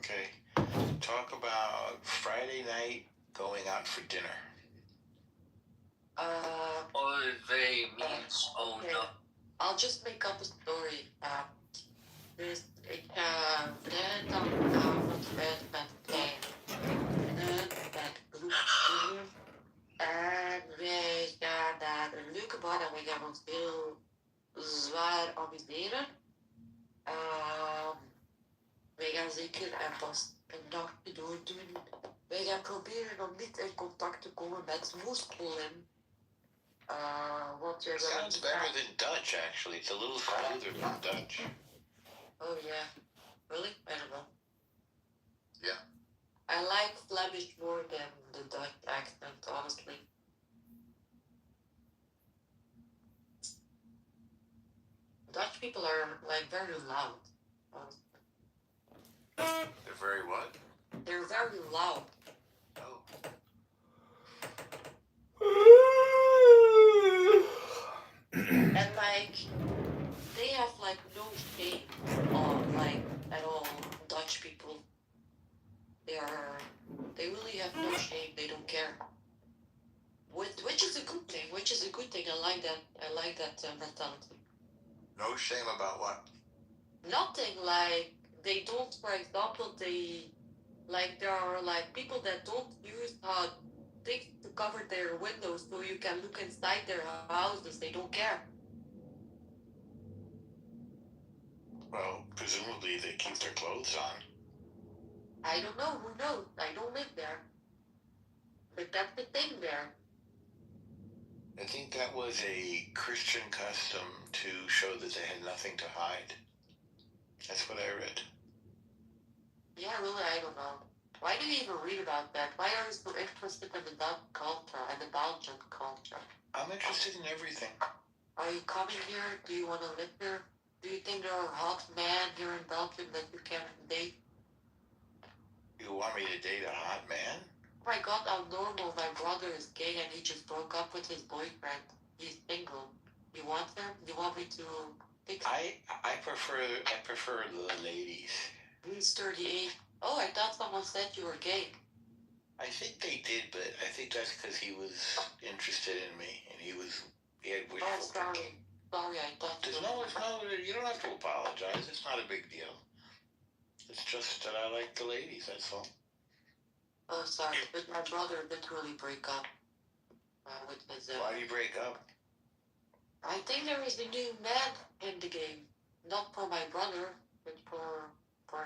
Okay. Talk about Friday night going out for dinner. They means okay. no. I'll just make up a story. Dus ik ga vrijdagavond uit met Tijn. Met groepsdieners. En wij gaan naar een leuke bar en wij gaan ons heel zwaar amuseren. Wij gaan zeker en vast een dagje doordoen. Wij gaan proberen om niet in contact te komen met moslim. Want wij willen Sounds better than Dutch, actually. It's a little smoother than Dutch. Oh yeah, really? I don't know. Yeah. I like Flemish more than the Dutch accent, honestly. Dutch people are like very loud. Honestly. They're very what? They're very loud. Oh. And like they have like no shame on like at all. Dutch people. They really have no shame. They don't care. Which is a good thing. Which is a good thing. I like that. I like that mentality. No shame about what? Nothing. Like they don't. For example, there are like people that don't use things to cover their windows so you can look inside their houses. They don't care. Well, presumably they keep their clothes on. I don't know. Who knows? I don't live there. But that's the thing there. I think that was a Christian custom to show that they had nothing to hide. That's what I read. Yeah, really, I don't know. Why do you even read about that? Why are you so interested in the Dutch culture and the Belgian culture? I'm interested in everything. Are you coming here? Do you want to live here? Do you think there are hot men here in Belgium that you can date? You want me to date a hot man? Oh my god, how normal. My brother is gay and he just broke up with his boyfriend. He's single. You want him? You want me to fix him? I prefer the ladies. He's 38. Oh, I thought someone said you were gay. I think they did, but I think that's because he was interested in me and he had wishful thinking. Sorry, I thought you don't have to apologize. It's not a big deal. It's just that I like the ladies, that's all. Oh, sorry, but my brother didn't really break up with his... Why do you break up? I think there is a new man in the game. Not for my brother, but for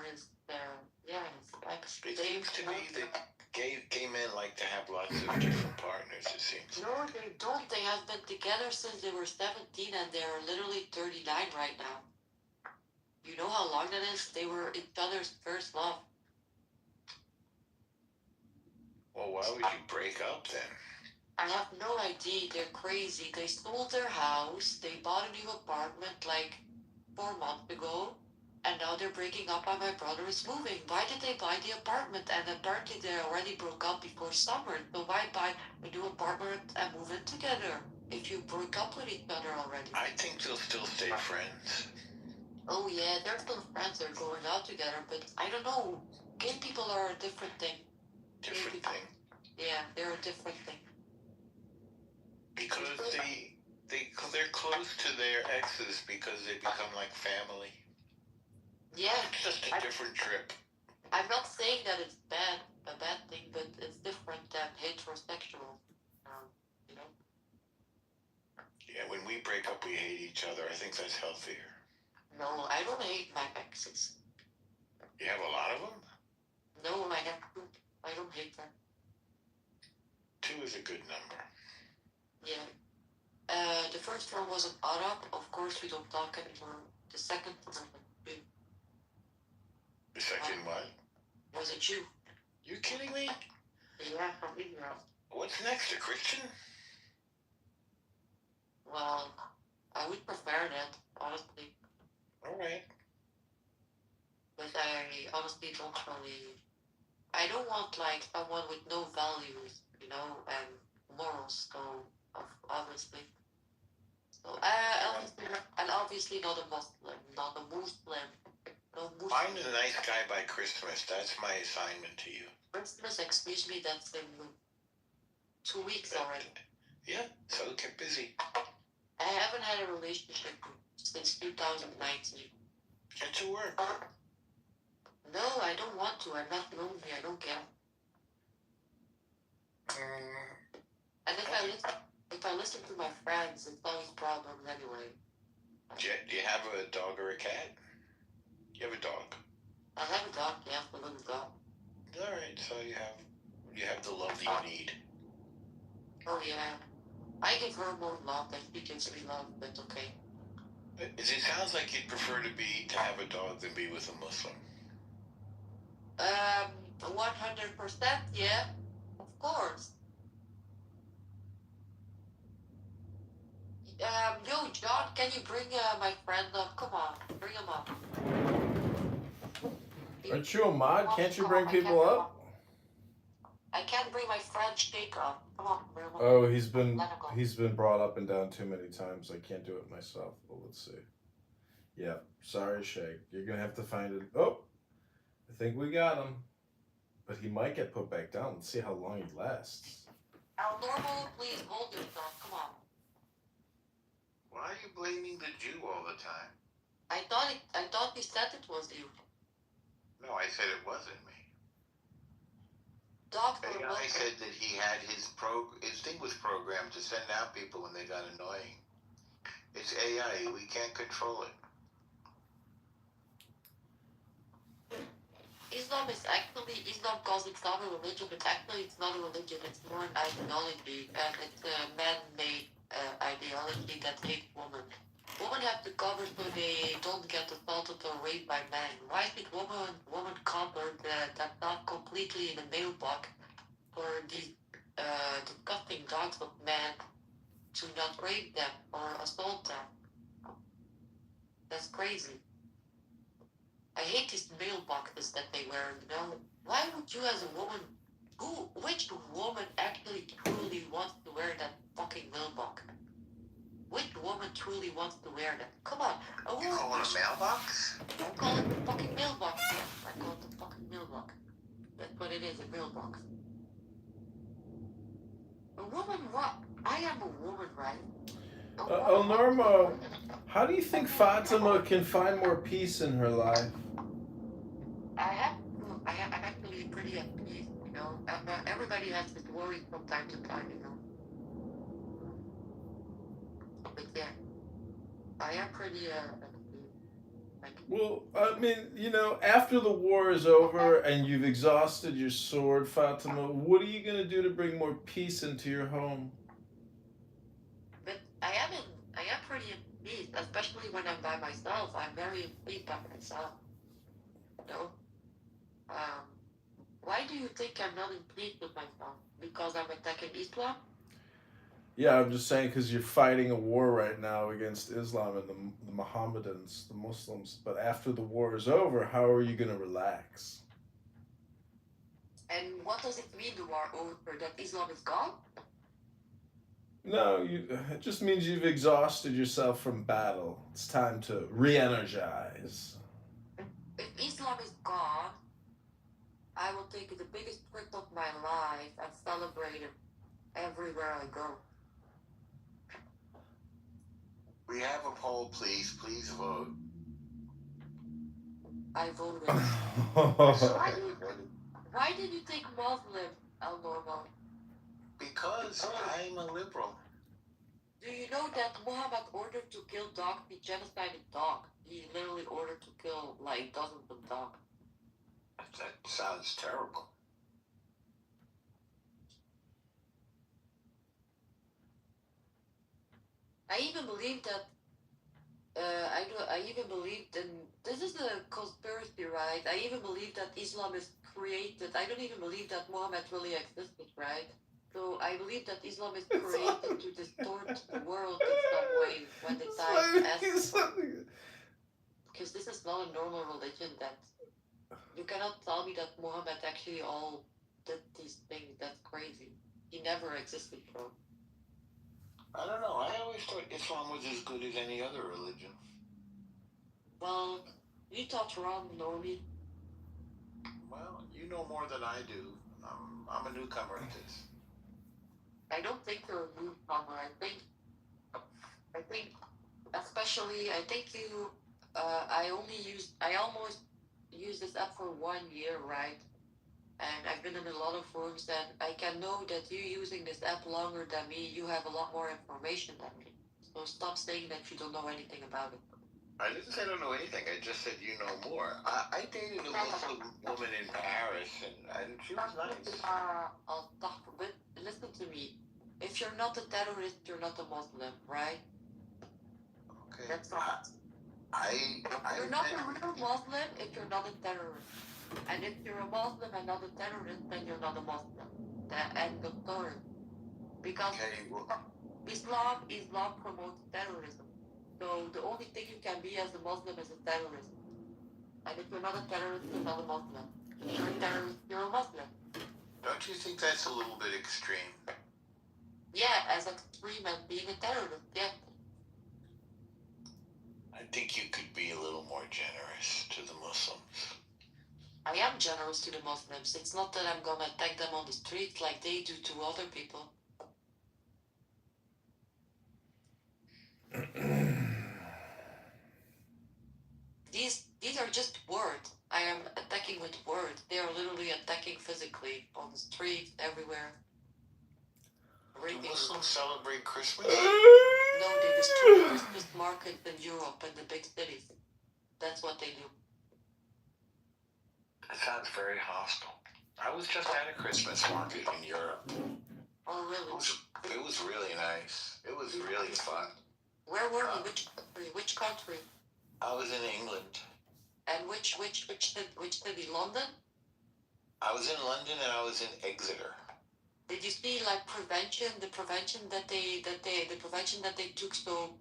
his, his ex. It seems to me that gay men like to have lots of different partners, it seems. No, they don't. They have been together since they were 17 and they're literally 39 right now. You know how long that is? They were each other's first love. Well, why would you break up then? I have no idea. They're crazy. They sold their house. They bought a new apartment like 4 months ago. And now they're breaking up and my brother is moving. Why did they buy the apartment? And apparently they already broke up before summer. So why buy a new apartment and move in together if you broke up with each other already? I think they'll still stay friends. Oh yeah, they're still friends. They're going out together. But I don't know. Gay people are a different thing. Different thing? Yeah, they're a different thing. Because they're close to their exes because they become like family. Yeah. It's just a different trip. I'm not saying that it's a bad thing, but it's different than heterosexual. You know? Yeah, when we break up, we hate each other. I think that's healthier. No, I don't hate my exes. You have a lot of them? No, I have two. I don't hate them. 2 is a good number. Yeah. The first one was an Arab. Of course, we don't talk anymore. The second one was a Jew. The second what? Was a Jew. You kidding me? Yeah, from Israel. What's next, a Christian? Well, I would prefer that, honestly. Alright. But I honestly don't really... I don't want, like, someone with no values, you know, and morals, so, obviously. So, obviously not a Muslim, No, Find a nice guy by Christmas. That's my assignment to you. Christmas, excuse me, that's in 2 weeks already. Yeah, so get busy. I haven't had a relationship since 2019. Get to work. No, I don't want to. I'm not lonely. I don't care. And if I listen to my friends, it's always problems anyway. Do you have a dog or a cat? You have a dog. I have a dog. Yeah, a little dog. All right, so you have the love that you need. Oh yeah, I give her more love than she gives me love. But okay. It sounds like you'd prefer to have a dog than be with a Muslim. 100%. Yeah, of course. Yo, John, can you bring my friend up? Come on, bring him up. Aren't you a mod? Can't you bring people up? I can't bring my friend Jake up. Come on, bring him up. Oh, he's been brought up and down too many times. I can't do it myself. Well, let's see. Yeah, sorry, Shake. You're gonna have to find it. Oh, I think we got him, but he might get put back down. Let's see how long he lasts. Our normal, please hold yourself. Come on. Why are you blaming the Jew all the time? I thought you said it was you. No, I said it wasn't me. Doctor, AI said that he had his thing was programmed to send out people when they got annoying. It's AI. We can't control it. Islam because it's not a religion, but actually it's not a religion. It's more an ideology, and it's a man-made ideology that hates women. Women have to cover so they don't get assaulted or raped by men. Why should women cover that's not completely in the mailbox for these disgusting dogs of men to not rape them or assault them? That's crazy. I hate these mailboxes that they wear, you know? Why would you as a woman, which woman actually truly wants to wear that fucking mailbox? Which woman truly wants to wear that? Come on. You call it a mailbox? I call it a fucking mailbox. Yeah, I call it a fucking mailbox. That's what it is, a mailbox. A woman, what? I am a woman, right? Norma, how do you think Fatima can find more peace in her life? I'm actually pretty at peace, you know? Everybody has this worry from time to time, you know? But yeah, I am pretty Well, I mean, you know, after the war is over and you've exhausted your sword, Fatima, what are you going to do to bring more peace into your home? But I am pretty at peace, especially when I'm by myself. I'm very at peace by myself. You know? Why do you think I'm not in peace with myself? Because I'm attacking Islam? Yeah, I'm just saying because you're fighting a war right now against Islam and the Mohammedans, the Muslims. But after the war is over, how are you going to relax? And what does it mean, the war over? That Islam is gone? No, it just means you've exhausted yourself from battle. It's time to re-energize. If Islam is gone, I will take the biggest trip of my life and celebrate it everywhere I go. We have a poll, please. Please vote. I voted. Why did you take Muslim, El Normal? Because I'm a liberal. Do you know that Muhammad ordered to kill dogs? He genocided dogs. He literally ordered to kill like dozens of dogs. That sounds terrible. I even believe that. I even believed in. This is a conspiracy, right? I even believe that Islam is created. I don't even believe that Muhammad really existed, right? So I believe that Islam is created to distort the world in some way when the time passes. Because this is not a normal religion that you cannot tell me that Muhammad actually all did these things. That's crazy. He never existed, bro. I don't know. I always thought Islam was as good as any other religion. Well, You thought Ron know me. Well, you know more than I do. I'm a newcomer at this. I don't think you're a newcomer. I think, especially, I think you. I almost used this app for 1 year, right? And I've been in a lot of rooms, and I can know that you using this app longer than me. You have a lot more information than me. So stop saying that you don't know anything about it. I didn't say I don't know anything. I just said you know more. I dated a Muslim woman in Paris, and she was nice. But listen to me. If you're not a terrorist, you're not a Muslim, right? Okay. That's all. You're not a real Muslim if you're not a terrorist. And if you're a Muslim and not a terrorist, then you're not a Muslim. The end of story. Because Islam promotes terrorism. So the only thing you can be as a Muslim is a terrorist. And if you're not a terrorist, you're not a Muslim. If you're a terrorist, you're a Muslim. Don't you think that's a little bit extreme? Yeah, as extreme as being a terrorist, yeah. I think you could be a little more generous to the Muslims. I am generous to the Muslims. It's not that I'm gonna attack them on the street like they do to other people. These are just words. I am attacking with words. They are literally attacking physically on the streets, everywhere. Do Muslims celebrate Christmas? No, they destroy Christmas markets in Europe and the big cities. That's what they do. That sounds very hostile. I was just at a Christmas market in Europe. Oh, really? It was really nice. It was really fun. Where were you? Which country? Which country? I was in England. And which city? London? I was in London and I was in Exeter. Did you see like the prevention that they took so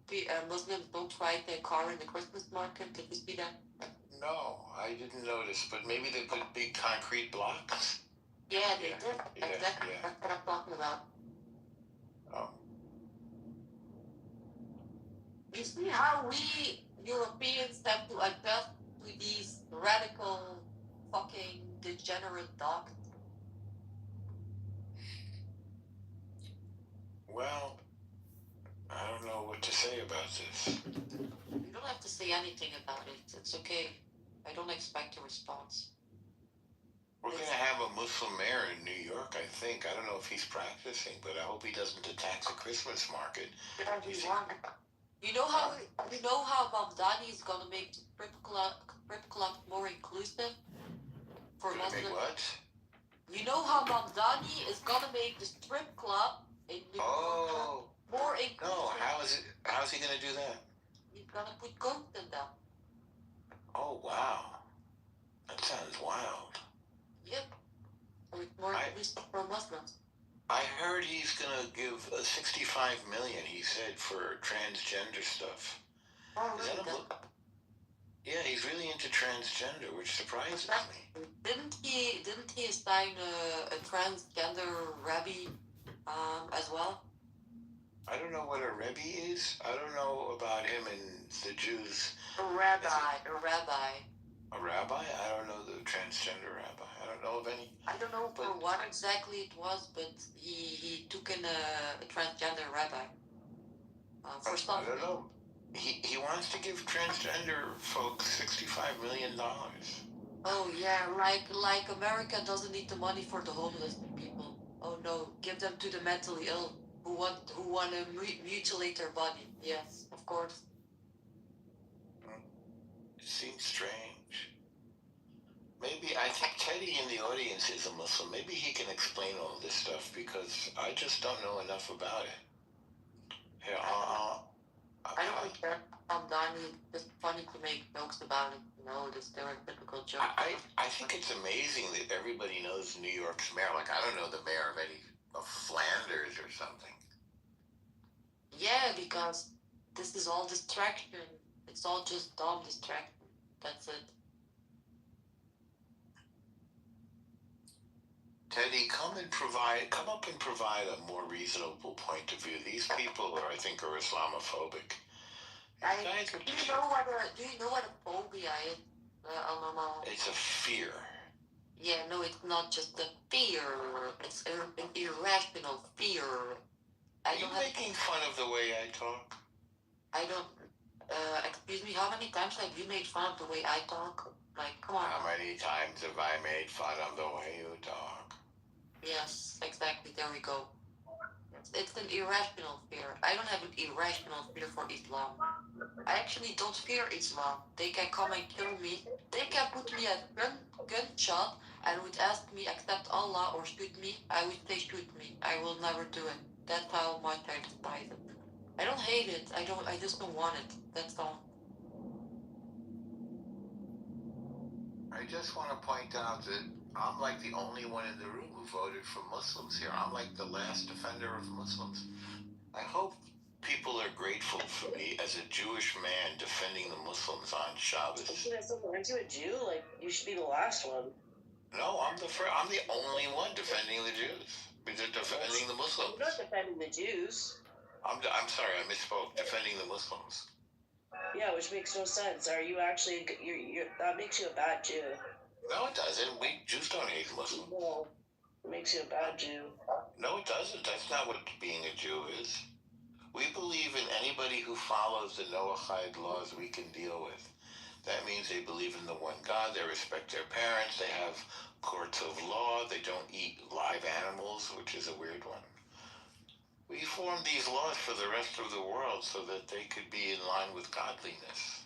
Muslims don't ride their car in the Christmas market? Did you see that? No, I didn't notice, but maybe they put big concrete blocks. Yeah, they did. Exactly. Yeah. That's what I'm talking about. Oh. You see how we Europeans have to adjust to these radical, fucking degenerate dogs? Well, I don't know what to say about this. You don't have to say anything about it. It's okay. I don't expect a response. We're going to have a Muslim mayor in New York, I think. I don't know if he's practicing, but I hope he doesn't attack the Christmas market. You know how Mamdani is gonna make the strip club more inclusive for Muslims? Make what? You know how Mamdani is gonna make the strip club in New York more inclusive? No, how's he gonna do that? He's gonna put ghosts in them. Oh wow. That sounds wild. Yep. So it's more inclusive for Muslims. I heard he's gonna give $65 million. He said for transgender stuff. Oh, really? Yeah, he's really into transgender, which surprises me. Didn't he assign a transgender rabbi as well? I don't know what a rebbe is. I don't know about him and the Jews. A rabbi. A rabbi? I don't know the transgender rabbi. I don't know of any. I don't know for what exactly it was, but he took in a transgender rabbi. For something. I don't know. He wants to give transgender folks $65 million. Oh yeah, like America doesn't need the money for the homeless people. Oh no, give them to the mentally ill who want to mutilate their body. Yes, of course. It seems strange. Maybe I think Teddy in the audience is a Muslim. Maybe he can explain all this stuff because I just don't know enough about it. Here, I don't think that Donnie is just funny to make jokes about it. You know, the stereotypical joke. I think it's amazing that everybody knows New York's mayor. Like I don't know the mayor of Flanders or something. Yeah, because this is all distraction. It's all just dumb distraction. That's it. Teddy, come up and provide a more reasonable point of view. These people I think are Islamophobic. Do you know what a phobia is? normal. It's a fear. Yeah, no, it's not just a fear. It's an irrational fear. Are you making fun of the way I talk? I don't. Excuse me, how many times have you made fun of the way I talk? Like, come on. How many times have I made fun of the way you talk? Yes, exactly. There we go. It's an irrational fear. I don't have an irrational fear for Islam. I actually don't fear Islam. They can come and kill me. They can put me at gunshot and would ask me accept Allah or shoot me. I would say shoot me. I will never do it. That's how much I despise it. I don't hate it. I just don't want it. That's all. I just want to point out that I'm like the only one in the room who voted for Muslims here. I'm like the last defender of Muslims. I hope people are grateful for me as a Jewish man defending the Muslims on Shabbos. Aren't you a Jew? Like, you should be the last one. No, I'm the only one defending the Jews. Defending the Muslims. You're not defending the Jews. I'm sorry, I misspoke. Defending the Muslims. Yeah, which makes no sense. Are you actually? That makes you a bad Jew. No, it doesn't. Jews don't hate Muslims. No, it makes you a bad Jew. No, it doesn't. That's not what being a Jew is. We believe in anybody who follows the Noahide laws we can deal with. That means they believe in the one God, they respect their parents, they have courts of law, they don't eat live animals, which is a weird one. We formed these laws for the rest of the world so that they could be in line with godliness.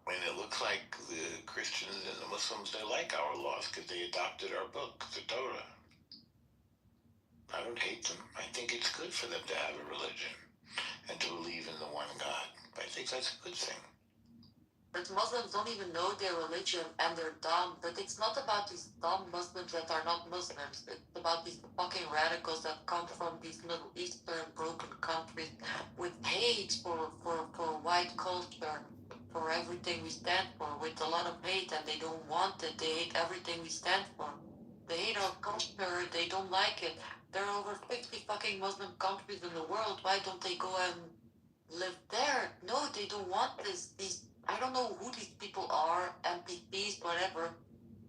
And it looks like the Christians and the Muslims, they like our laws because they adopted our book, the Torah. I don't hate them. I think it's good for them to have a religion and to believe in the one God. I think that's a good thing. But Muslims don't even know their religion and they're dumb. But it's not about these dumb Muslims that are not Muslims. It's about these fucking radicals that come from these Middle Eastern broken countries with hate for white culture, for everything we stand for, with a lot of hate, and they don't want it. They hate everything we stand for. They hate our culture. They don't like it. There are over 50 fucking Muslim countries in the world. Why don't they go and live there? No, they don't want this. I don't know who these people are, MPPs, whatever,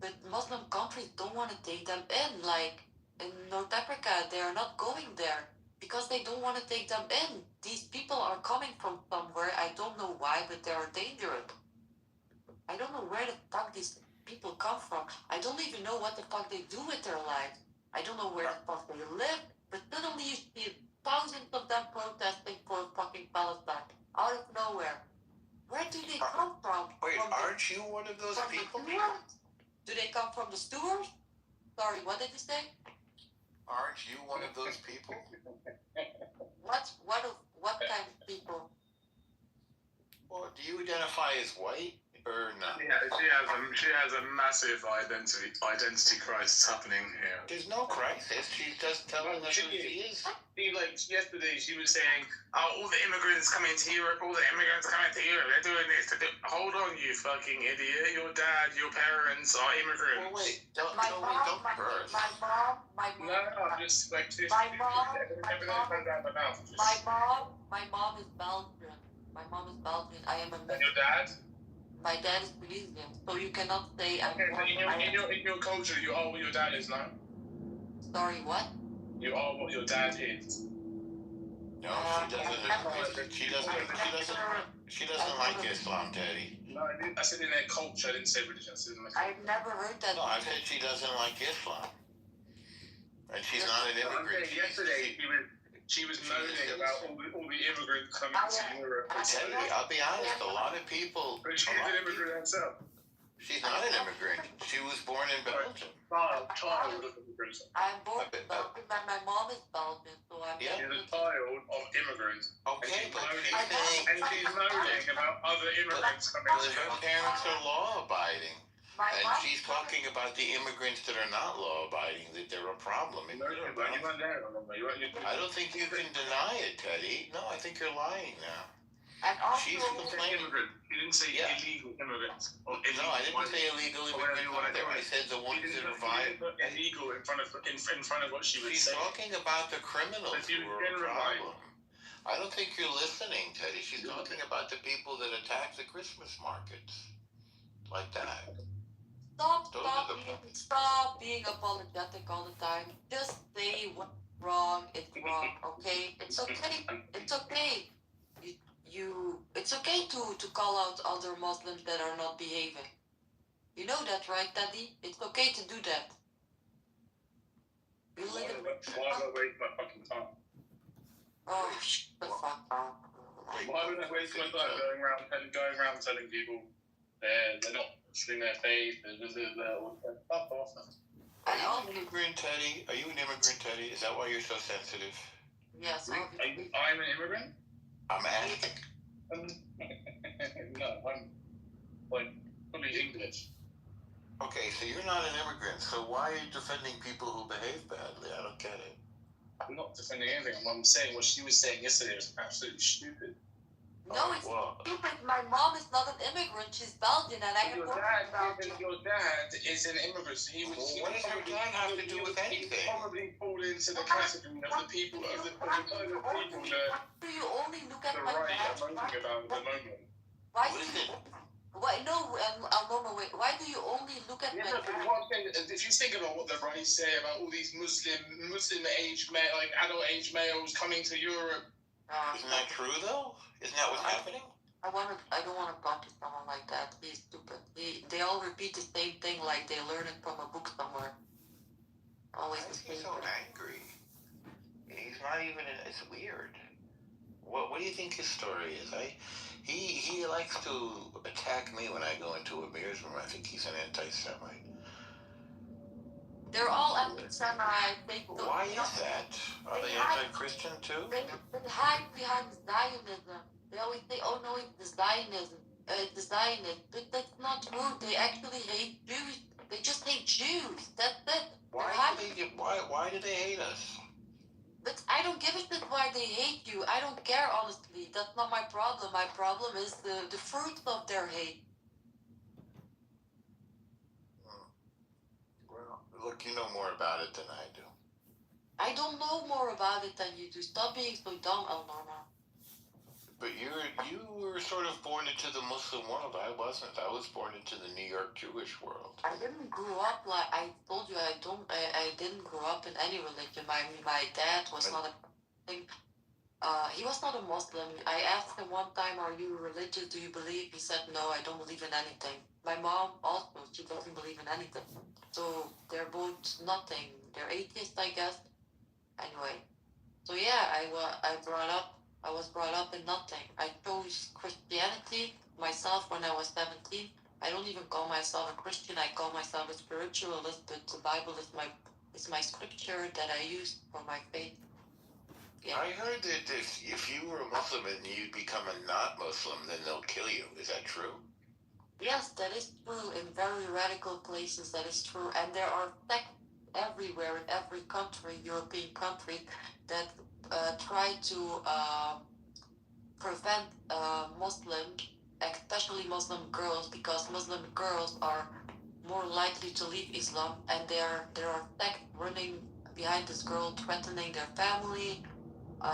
but Muslim countries don't want to take them in. Like in North Africa, they are not going there because they don't want to take them in. These people are coming from somewhere. I don't know why, but they are dangerous. I don't know where the fuck these people come from. I don't even know what the fuck they do with their lives. I don't know where the fuck they live, but suddenly you see thousands of them protesting for fucking Palestine out of nowhere. Where do they come from? Wait, aren't you one of those people? Do they come from the sewers? Sorry, what did you say? Aren't you one of those people? What kind of people? Well, do you identify as white or not? Yeah, she has a massive identity crisis happening here. There's no crisis. She's just telling us who she is. Like yesterday, she was saying, "Oh, all the immigrants coming to Europe. All the immigrants coming to Europe. They're doing this. Hold on, you fucking idiot! Your dad, your parents are immigrants." Well, wait, don't My curse. mom. No, I'm just like this. My mom is Belgian. My mom is Belgian. I am a. And your dad? My dad is Tunisian, so you cannot say I'm. Okay, so in your culture, you are what your dad is now. Sorry, what? You are what your dad is. No, she doesn't like Islam, Teddy. No, I said in their culture. I didn't say religion. I said in I've never heard that. No, I said she doesn't like Islam, and she's not an immigrant. Yesterday, she was moaning about all the immigrants coming to Europe. Teddy, I'll be honest, a lot of people. But she's an immigrant herself. She's not an immigrant. She was born in Belgium. Child of immigrants. I'm born in Belgium, but my mom is Belgian, so I'm. Yeah. She's a child of immigrants. Okay, but she's moaning about other immigrants coming to her Europe. parents are law-abiding. My And mom- she's talking about the immigrants that are not law-abiding, that they're a problem. And I don't think you can deny it, Teddy. No, I think you're lying now. And also, She's complaining. You didn't say illegal immigrants. No, I didn't say illegal immigrants either. I said the ones that are violent. Illegal in front of what she was She's saying. talking about the criminals But you who are a generalize. problem. I don't think you're listening, Teddy. She's talking about the people that attack the Christmas markets. Like that. Stop being apologetic all the time. Just say what's wrong, it's wrong, okay? It's okay. It's okay. It's okay to call out other Muslims that are not behaving. You know that, right, Teddy? It's okay to do that. You live in. Why would I waste my fucking time? Oh, shut the fuck up. Why would I waste my time going around telling people they're not pursuing their faith? Fuck off. Are you an immigrant, Teddy? Are you an immigrant, Teddy? Is that why you're so sensitive? Yes, obviously. I'm an immigrant? I'm asking. No, I'm like fully English. Okay, so you're not an immigrant, so why are you defending people who behave badly? I don't get it. I'm not defending anything. I'm saying what she was saying yesterday was absolutely stupid. No, it's stupid. My mom is not an immigrant. She's Belgian, and I Your dad is an immigrant. So he was. Well, what does your dad have to do with anything? He probably fall into the category of the people that. Do you only look at the my right dad? are moaning about at the moment. Why do you? Why no? Wait. Why do you only look at my dad? If you think about what the right say about all these Muslim age like adult age males coming to Europe, isn't that true though? Isn't that what's happening? I don't want to talk to someone like that. He's stupid. They all repeat the same thing like they learn it from a book somewhere. Always the same. He's so angry. He's not even. It's weird. What do you think his story is? He likes to attack me when I go into Amir's room. I think he's an anti-Semite. They're all anti-Semite. Why is that? Are they anti-Christian too? They hide behind Zionism. They always say, "Oh no, it's the Zionism, the Zionists." But that's not true. They actually hate Jews. They just hate Jews. That's it. Why do they hate us? But I don't give a shit why they hate you. I don't care, honestly. That's not my problem. My problem is the fruit of their hate. Well, look, you know more about it than I do. I don't know more about it than you do. Stop being so dumb, Elnora. But you were sort of born into the Muslim world. I wasn't. I was born into the New York Jewish world. I didn't grow up like I told you. I didn't grow up in any religion. My dad was not a thing. He was not a Muslim. I asked him one time, "Are you religious? Do you believe?" He said, "No, I don't believe in anything." My mom also, she doesn't believe in anything. So they're both nothing. They're atheists, I guess. Anyway, so yeah, I was brought up in nothing. I chose Christianity myself when I was 17. I don't even call myself a Christian. I call myself a spiritualist. But the Bible is my scripture that I use for my faith. Yeah. I heard that if you were a Muslim and you become a not Muslim, then they'll kill you. Is that true? Yes, that is true. In very radical places, that is true. And there are sects everywhere in every country, European country, that try to prevent Muslims, especially Muslim girls, because Muslim girls are more likely to leave Islam, and there are sects running behind this girl, threatening their family,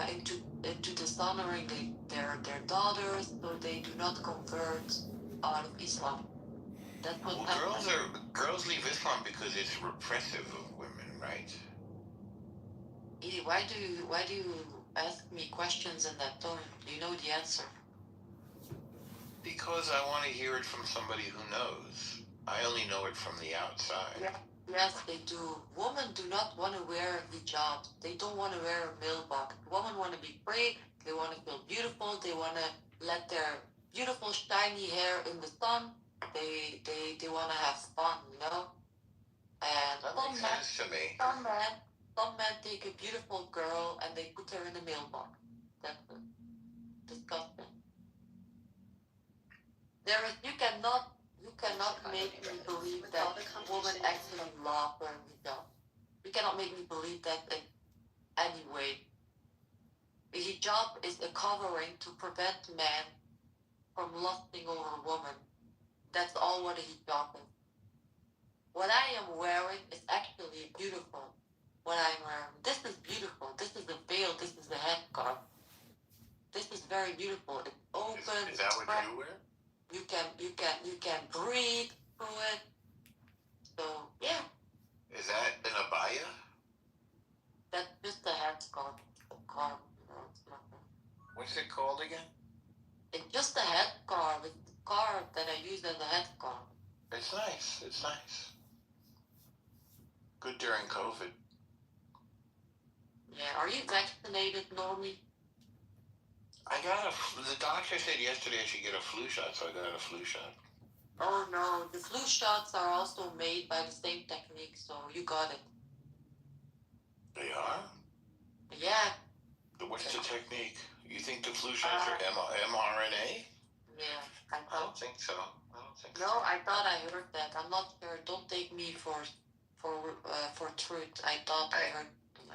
into dishonoring their daughters, so they do not convert out of Islam. That's what girls leave Islam because it's repressive of women, right? Edie, why do you ask me questions in that tone? Do you know the answer? Because I want to hear it from somebody who knows. I only know it from the outside. Yeah. Yes, they do. Women do not want to wear hijab. They don't want to wear a mailbox. Women want to be free. They want to feel beautiful. They want to let their beautiful shiny hair in the sun. They want to have fun, you know. And that makes sense to me. Some men take a beautiful girl and they put her in a mailbox. That's disgusting. You cannot make me believe that women actually love wearing hijab. You cannot make me believe that in any way. The hijab is a covering to prevent men from lusting over a woman. That's all what a hijab is. What I am wearing is actually beautiful. What I'm wearing, this is beautiful. This is a veil. This is a headscarf. called again? It's just a head car with the car that I use as a head car. It's nice. It's nice. Good during COVID. Yeah, are you vaccinated normally? The doctor said yesterday I should get a flu shot, so I got a flu shot. Oh no, the flu shots are also made by the same technique, so you got it. They are? Yeah. What's the technique? You think the flu shots are mRNA? Yeah, I don't think so. No, I thought I heard that. I'm not sure. Don't take me for truth. I thought I heard.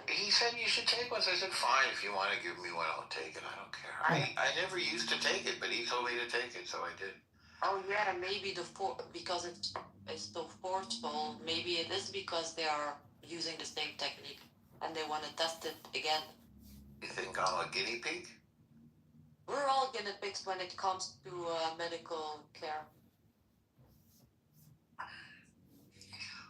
He said you should take one, so I said, fine, if you want to give me one, I'll take it. I don't care. I never used to take it, but he told me to take it, so I did. Oh yeah, maybe because it's so forceful. Maybe it is because they are using the same technique and they want to test it again. You think I'm a guinea pig? We're all guinea pigs when it comes to medical care.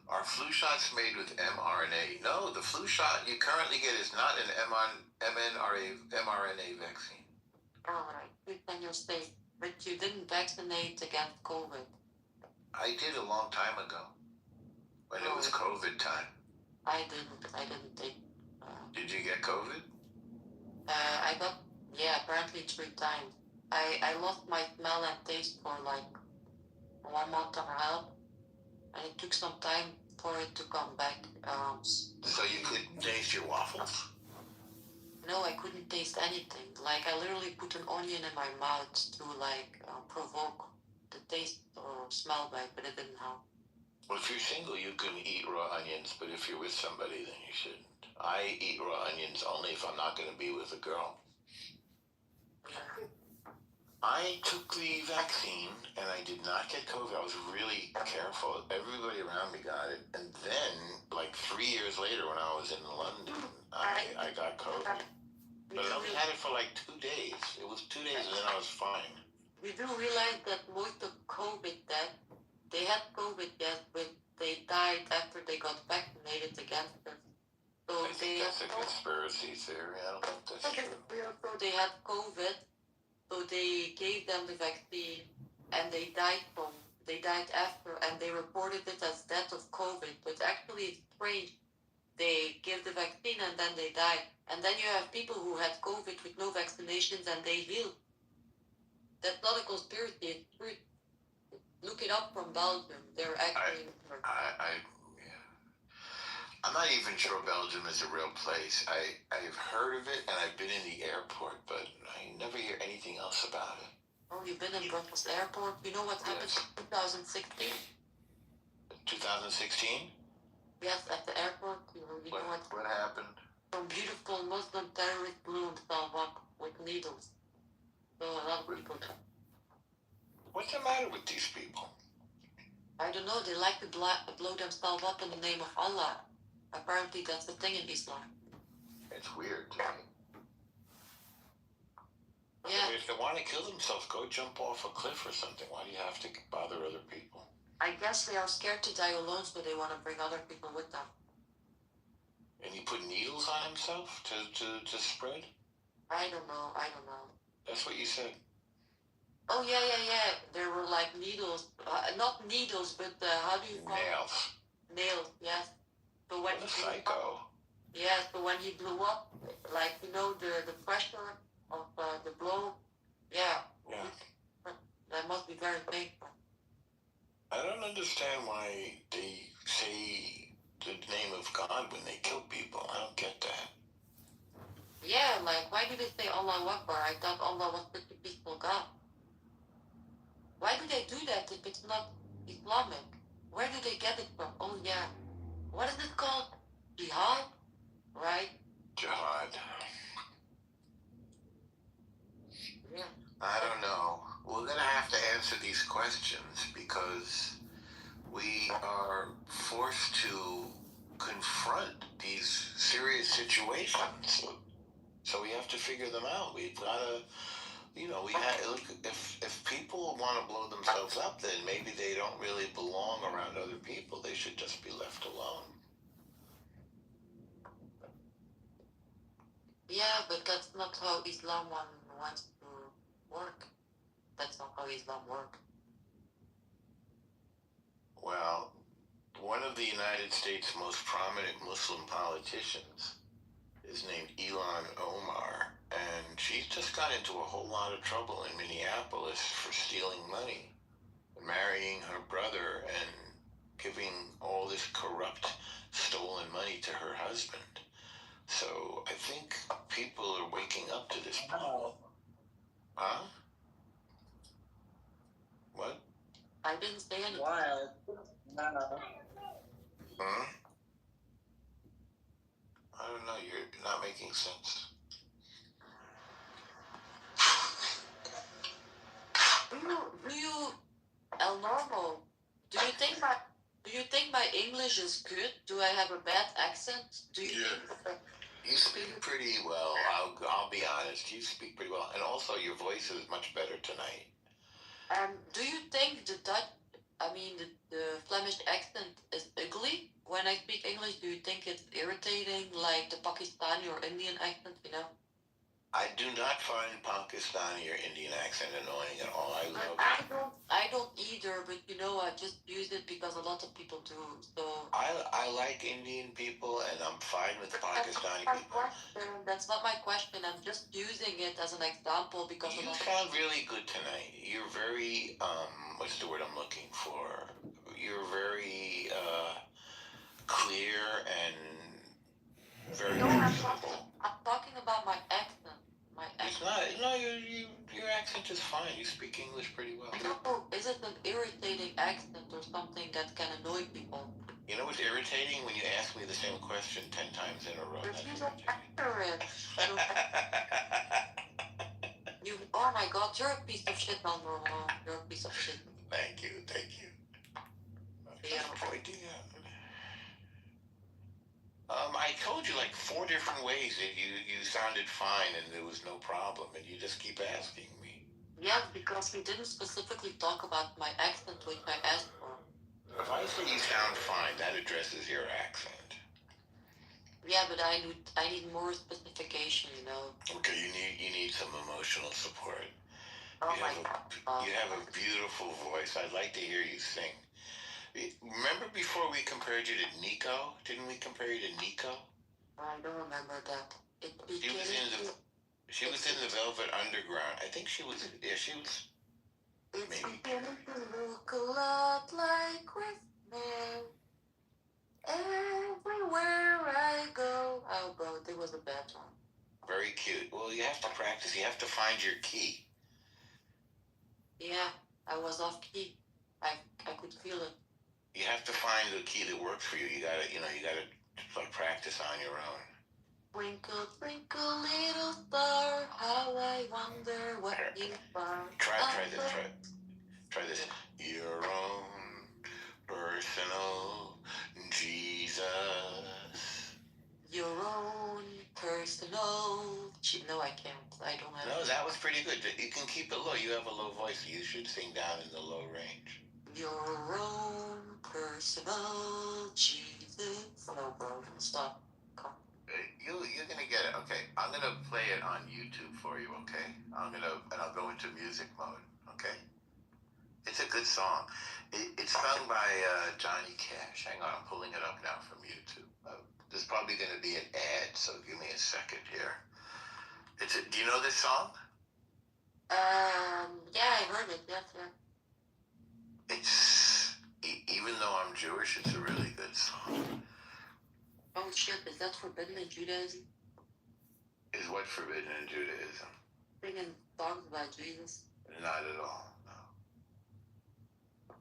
Are flu shots made with mRNA? No, the flu shot you currently get is not an mRNA vaccine. All right, then you're safe. But you didn't vaccinate against COVID. I did a long time ago, when it was COVID time. I didn't take. Did you get COVID? I got, apparently 3 times. I lost my smell and taste for like 1 month and a half, and it took some time for it to come back. So you couldn't taste your waffles? No, I couldn't taste anything. Like I literally put an onion in my mouth to provoke the taste or smell back, but it didn't help. Well, if you're single, you can eat raw onions, but if you're with somebody, then you shouldn't. I eat raw onions only if I'm not going to be with a girl. Yeah. I took the vaccine, and I did not get COVID. I was really careful. Everybody around me got it. And then, like 3 years later, when I was in London, I got COVID. But I only had it for like 2 days. It was 2 days, and then I was fine. We do realize that most of COVID deaths, they had COVID, yes, but they died after they got vaccinated against it. So I think that's a conspiracy theory. I don't think that's true. So they had COVID, so they gave them the vaccine, and they died after, and they reported it as death of COVID. But actually, it's strange. They give the vaccine and then they die, and then you have people who had COVID with no vaccinations and they healed. That's not a conspiracy. It's true. Look it up from Belgium. They're actually. I'm not even sure Belgium is a real place. I've heard of it and I've been in the airport, but I never hear anything else about it. Oh, you've been in Brussels Airport? You know what happened in 2016? 2016? Yes, at the airport. You know what happened? Some beautiful Muslim terrorist blew himself up with needles. So a lot of people. What's the matter with these people? I don't know. They like to blow themselves up in the name of Allah. Apparently, that's the thing in Islam. It's weird to me. Yeah. If they want to kill themselves, go jump off a cliff or something. Why do you have to bother other people? I guess they are scared to die alone, so they want to bring other people with them. And he put needles on himself to spread? I don't know. That's what you said. Oh, yeah. There were like needles. Not needles, but how do you call Nails. it? Nails, yes. So when what a psycho. So when he blew up, like, you know, the pressure of the blow, yeah. That must be very painful. I don't understand why they say the name of God when they kill people. I don't get that. Yeah, like, why do they say Allahu Akbar? I thought Allah was such a peaceful God. Why do they do that if it's not Islamic? Where do they get it from? Oh, yeah. What is it called? Jihad? Right? Jihad. Yeah. I don't know. We're going to have to answer these questions because we are forced to confront these serious situations. So we have to figure them out. We've got to, if people want to blow themselves up, then maybe they don't really belong around other people. They should just be left alone. Yeah, but that's not how Islam wants to work. That's not how Islam works. Well, one of the United States' most prominent Muslim politicians is named Ilhan Omar, and she's just got into a whole lot of trouble in Minneapolis for stealing money, marrying her brother, and giving all this corrupt, stolen money to her husband. So I think people are waking up to this problem. Huh? What? I didn't say anything. Wild. No. Hmm? I don't know. You're not making sense. Do you, El Normo, do you think my English is good? Do I have a bad accent? Do you Yeah. think You speak pretty well. I'll be honest. You speak pretty well, and also your voice is much better tonight. do you think the Flemish accent is ugly? When I speak English, do you think it's irritating, like the Pakistani or Indian accent, you know? I do not find Pakistani or Indian accent annoying at all. I love I don't either, but you know, I just use it because a lot of people do. So I like Indian people, and I'm fine with Pakistani people. That's not my question. I'm just using it as an example because You sound really good tonight. You're very what's the word I'm looking for? You're very clear and very No, reasonable. I'm talking about my accent. My It's accent. not. No, your accent is fine. You speak English pretty well. No, is it an irritating accent or something that can annoy people? You know what's irritating? When you ask me the same question 10 times in a row. But That's you don't irritating. answer it. Oh my God, you're a piece of shit, Mel Normal. You're a piece of shit. Thank you. Yeah. Pointing out. I told you like 4 different ways that you sounded fine and there was no problem, and you just keep asking me. Yes, because we didn't specifically talk about my accent, which I asked for. If I say you sound fine, that addresses your accent. Yeah, but I need more specification, you know. Okay, you need some emotional support. Oh my God. You have a beautiful voice. I'd like to hear you sing. Remember before we compared you to Nico? Didn't we compare you to Nico? I don't remember that. She was in the Velvet Underground. I think she was. Yeah, she was. It's Maybe. beginning to look a lot like Christmas. Everywhere I go. Oh, bro, there was a bad one. Very cute. Well, you have to practice. You have to find your key. Yeah, I was off key. I could feel it. You have to find the key that works for you. You gotta like practice on your own. Twinkle, twinkle, little star, how I wonder what you are. Try this. Your own personal Jesus. Your own personal. No, I can't. I don't have. No, that was pretty good. You can keep it low. You have a low voice. You should sing down in the low range. Your own personal Jesus. No, bro, stop. You're gonna get it. Okay, I'm gonna play it on YouTube for you. Okay, I'll go into music mode. Okay, it's a good song. It's sung by Johnny Cash. Hang on, I'm pulling it up now from YouTube. There's probably gonna be an ad, so give me a second here. Do you know this song? Yeah, I heard it. Yes, yeah. It's even though I'm Jewish, it's a really good song. Oh shit, is that forbidden in Judaism? Is what forbidden in Judaism? Singing songs about Jesus? Not at all, no.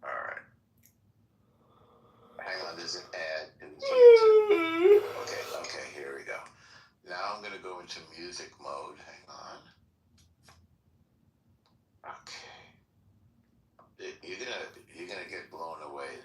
Alright. Hang on, there's an ad. Okay, here we go. Now I'm gonna go into music mode. Hang on. Okay. You're gonna get blown away.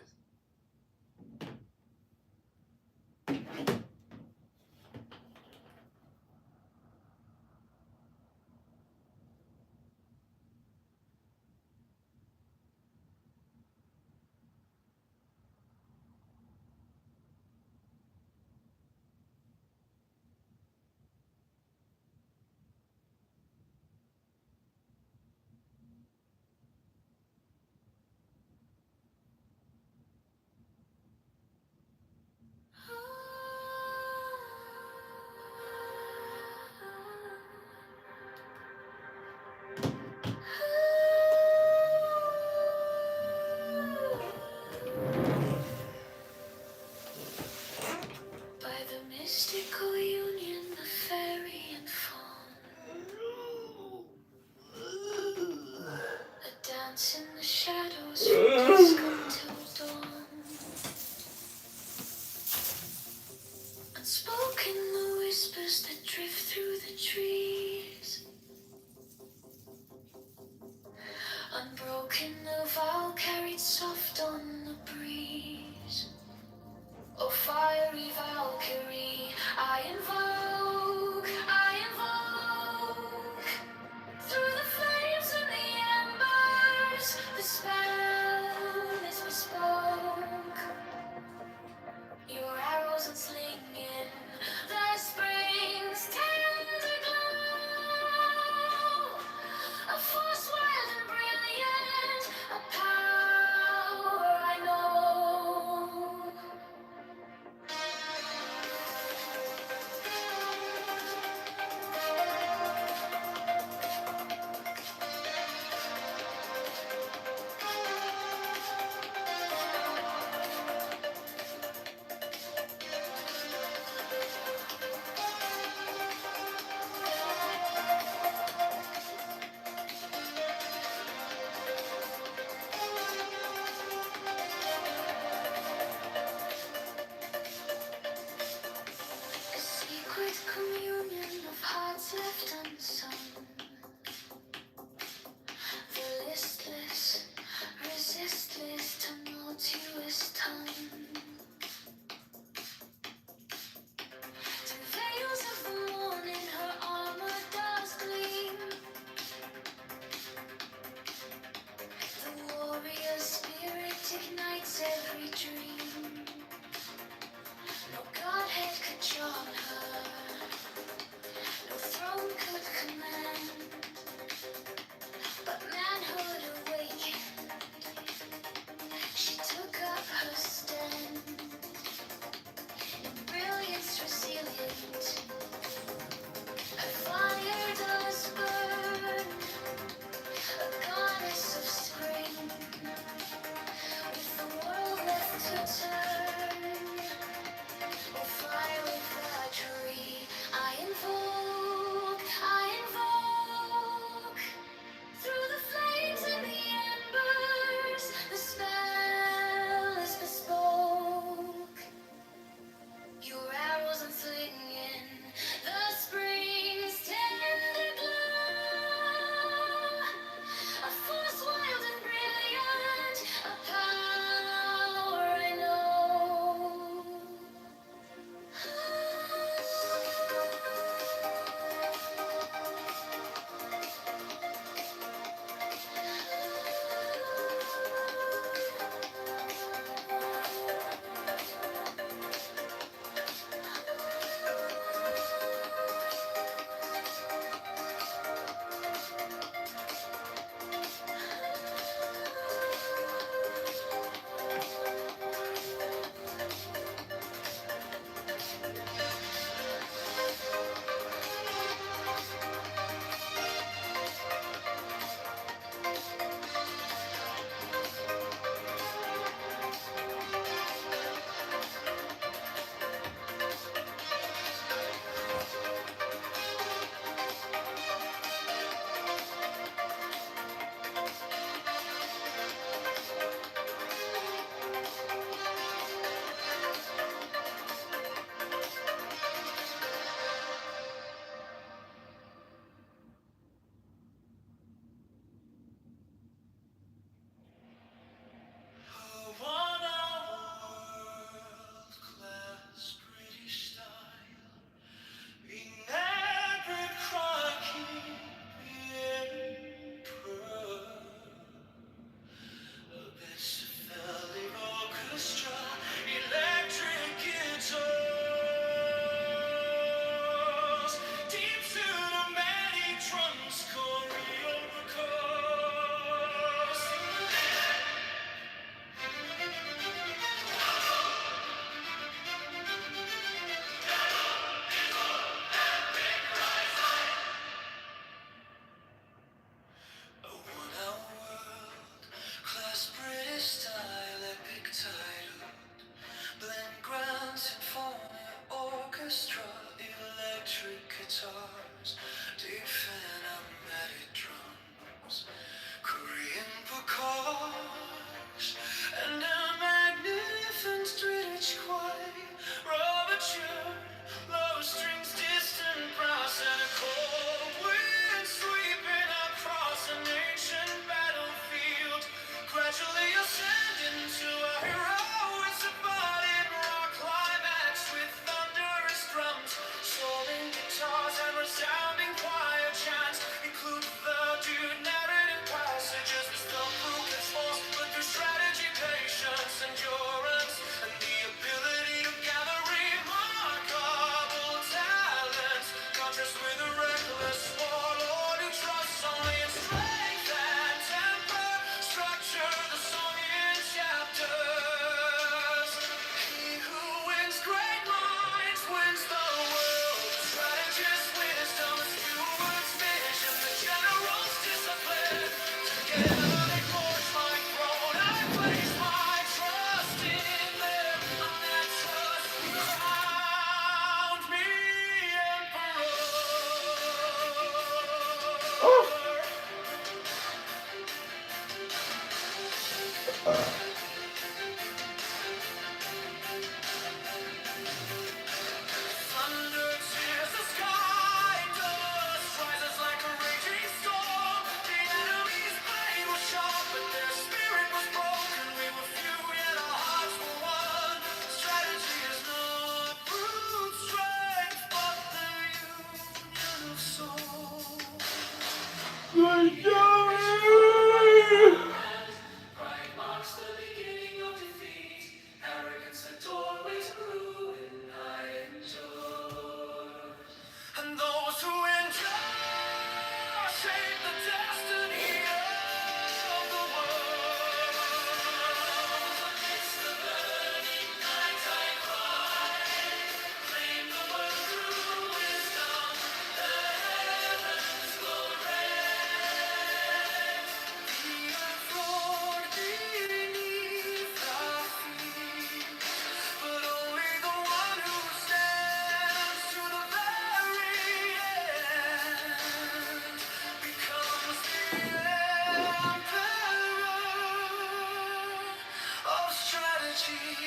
At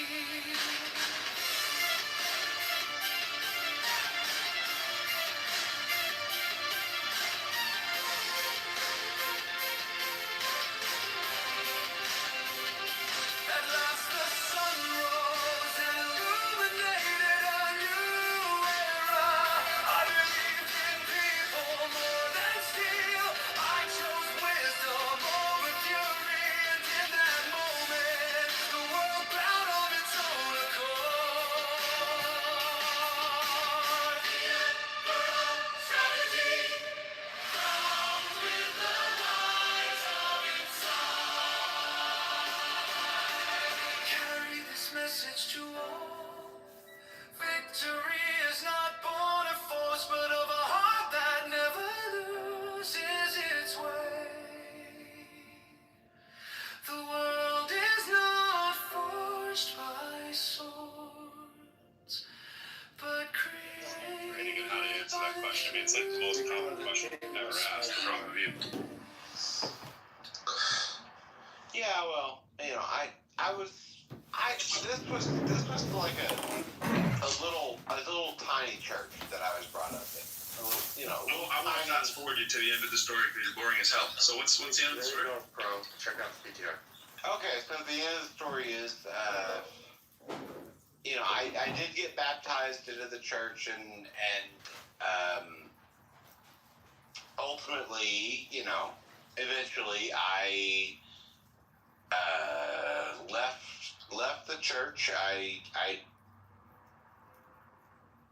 last the sun rose and illuminated a new era. I believed in people more than steel. I chose wisdom over fury, and in that moment, the world bowed of its own accord. The Emperor strategy comes with the light of its Carry this message to all. Victory is not born of force, but of a heart that never loses its way. The world is not forged by swords, but created. Pretty good how to answer that question. I mean, it's like the most common question ever asked from you. Yeah, well, you know, this was like a little tiny church that I was brought up in. A little, you know, I want to fast forward you to the end of the story because you're boring as hell. So what's the end of the story? There you go, bro. Check out the PTR. Okay, so the end of the story is, you know, I did get baptized into the church, and ultimately, you know, eventually I left the church. I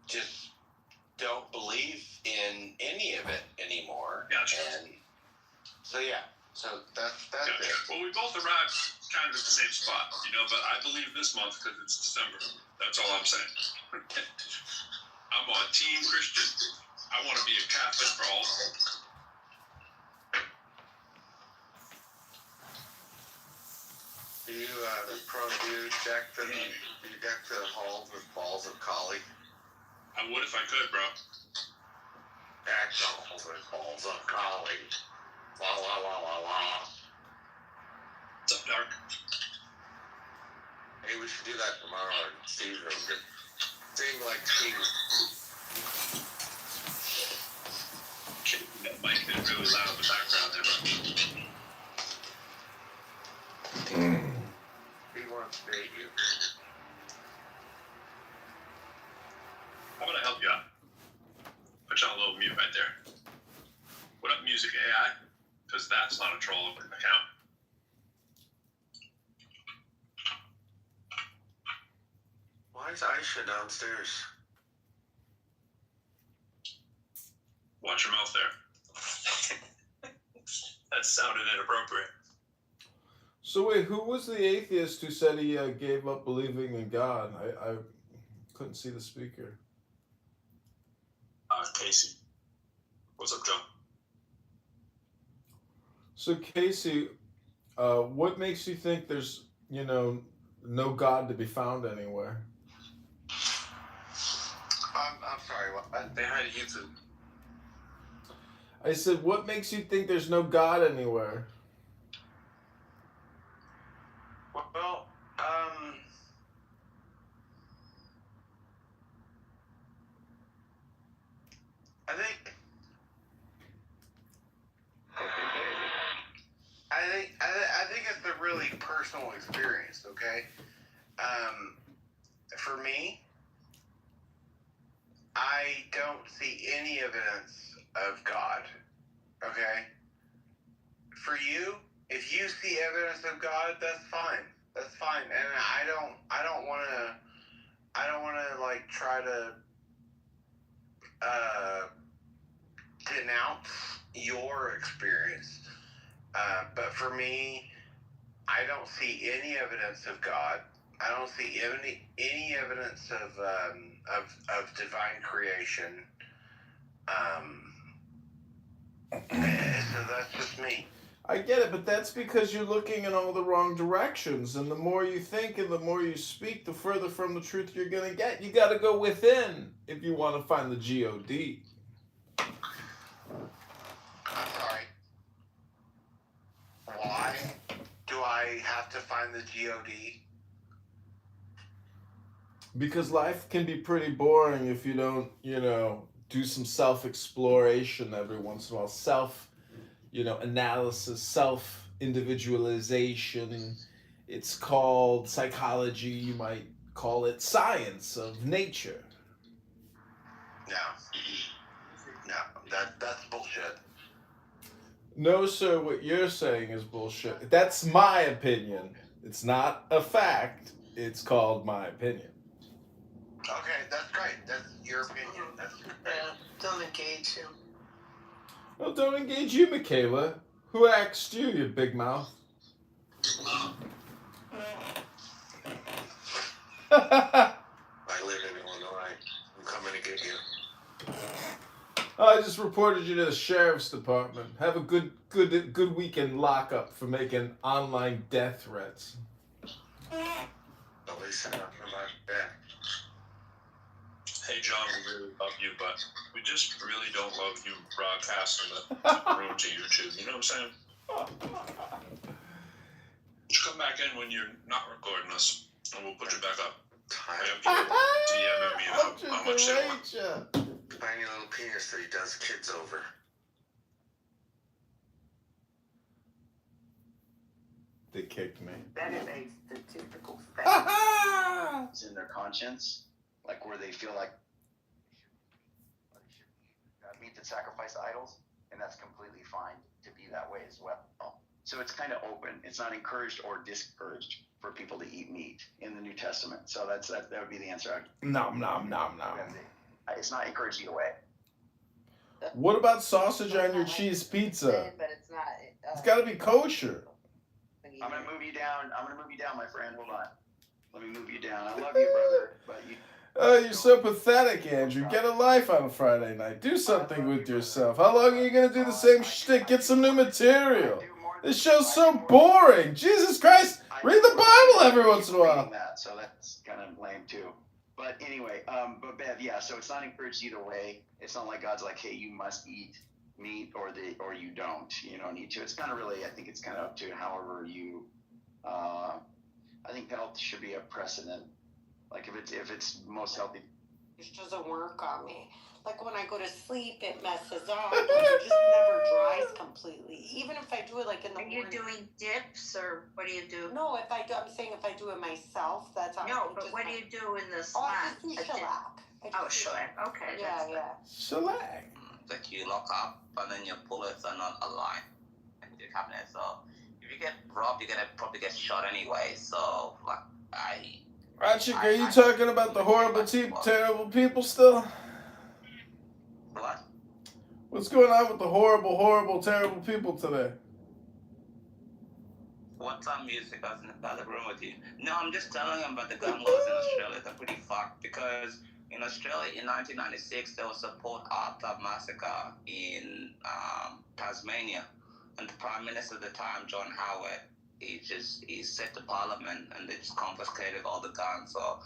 just don't believe in any of it anymore. Gotcha. And so yeah, so that's Gotcha. it. Well, we both arrived kind of at the same spot, you know, but I believe this month because it's December. That's all I'm saying. I'm on Team Christian. I want to be a Catholic for all. Do you deck the halls with balls of collie? I would if I could, bro. Deck the halls with balls of collie. La la la la la. What's up, Dark? Hey, we should do that tomorrow in Steve's room. Sing like Steve. Okay, that mic is really loud in the background there, bro. He wants to date you. How about I help you out? Put you on a little mute right there. What up, Music AI? Because that's not a troll account. Why is Aisha downstairs? Watch your mouth there. That sounded inappropriate. So wait, who was the atheist who said he gave up believing in God? I couldn't see the speaker. Casey. What's up, Joe? So Casey, what makes you think there's, you know, no God to be found anywhere? I'm sorry, what? They had YouTube. I said, what makes you think there's no God anywhere? Well, I think it's a really personal experience. Okay, for me, I don't see any evidence of God. Okay, for you, if you see evidence of God, that's fine. That's fine, and I don't want to like try to denounce your experience. But for me, I don't see any evidence of God. I don't see any evidence of divine creation. So that's just me. I get it, but that's because you're looking in all the wrong directions. And the more you think and the more you speak, the further from the truth you're going to get. You got to go within if you want to find the G-O-D. I'm sorry. Why do I have to find the G-O-D? Because life can be pretty boring if you don't, do some self exploration every once in a while. Self, analysis, self individualization. It's called psychology. You might call it science of nature. No. No, that's bullshit. No, sir, what you're saying is bullshit. That's my opinion. It's not a fact. It's called my opinion. Okay, that's great. That's your opinion. That's great. Yeah, don't engage him. Well, don't engage you, Michaela. Who asked you, you big mouth? I live in Illinois. I'm coming to get you. I just reported you to the sheriff's department. Have a good weekend lockup for making online death threats. Nobody said nothing about that. Hey, John, we really love you, but we just really don't love you broadcasting the room to YouTube. You know what I'm saying? Just come back in when you're not recording us, and we'll put you back up. I have people DMing me how much they want. Tiny little penis that he does kids over. They kicked me. That is a statistical fact. It's in their conscience, like where they feel like they should meat that sacrifice idols, and that's completely fine to be that way as well. So it's kind of open. It's not encouraged or discouraged for people to eat meat in the New Testament. So that would be the answer. Nom nom nom nom. It's not encouraged either way. What about sausage on your cheese pizza? But it's not. It's got to be kosher. I'm gonna move you down, my friend. Hold on. Let me move you down. I love you, brother, but you. Oh, you're so pathetic, Andrew. Get a life on a Friday night. Do something with yourself. How long are you gonna do the same shtick? Get some new material. This show's so boring. Jesus Christ! Read the Bible every once in a while. So that's kind of lame too. But anyway, but Bev, yeah. So it's not encouraged either way. It's not like God's like, hey, you must eat meat or you don't. You don't need to. It's kind of really. I think it's kind of up to however you. I think health should be a precedent. Like if it's most healthy. It doesn't work on me. Like when I go to sleep, it messes up. Like it just never dries completely. Even if I do it like in the morning. Are you doing dips or what do you do? No, I'm saying if I do it myself, that's how. No, but what do you do in the Oh, snack? I just do shellac. Shellac. Okay. Yeah. Shellac. Like you lock up and then your bullets are not aligned in your cabinet. So if you get robbed, you're gonna probably get shot anyway. So like Ratchik, are you talking about the horrible, terrible people still? What? What's going on with the horrible, terrible people today? What time music? I was in the other room with you. No, I'm just telling them about the gun laws in Australia. They're pretty fucked because in Australia in 1996 there was a Port Arthur massacre in Tasmania, and the Prime Minister at the time, John Howard, he said to Parliament and they just confiscated all the guns. So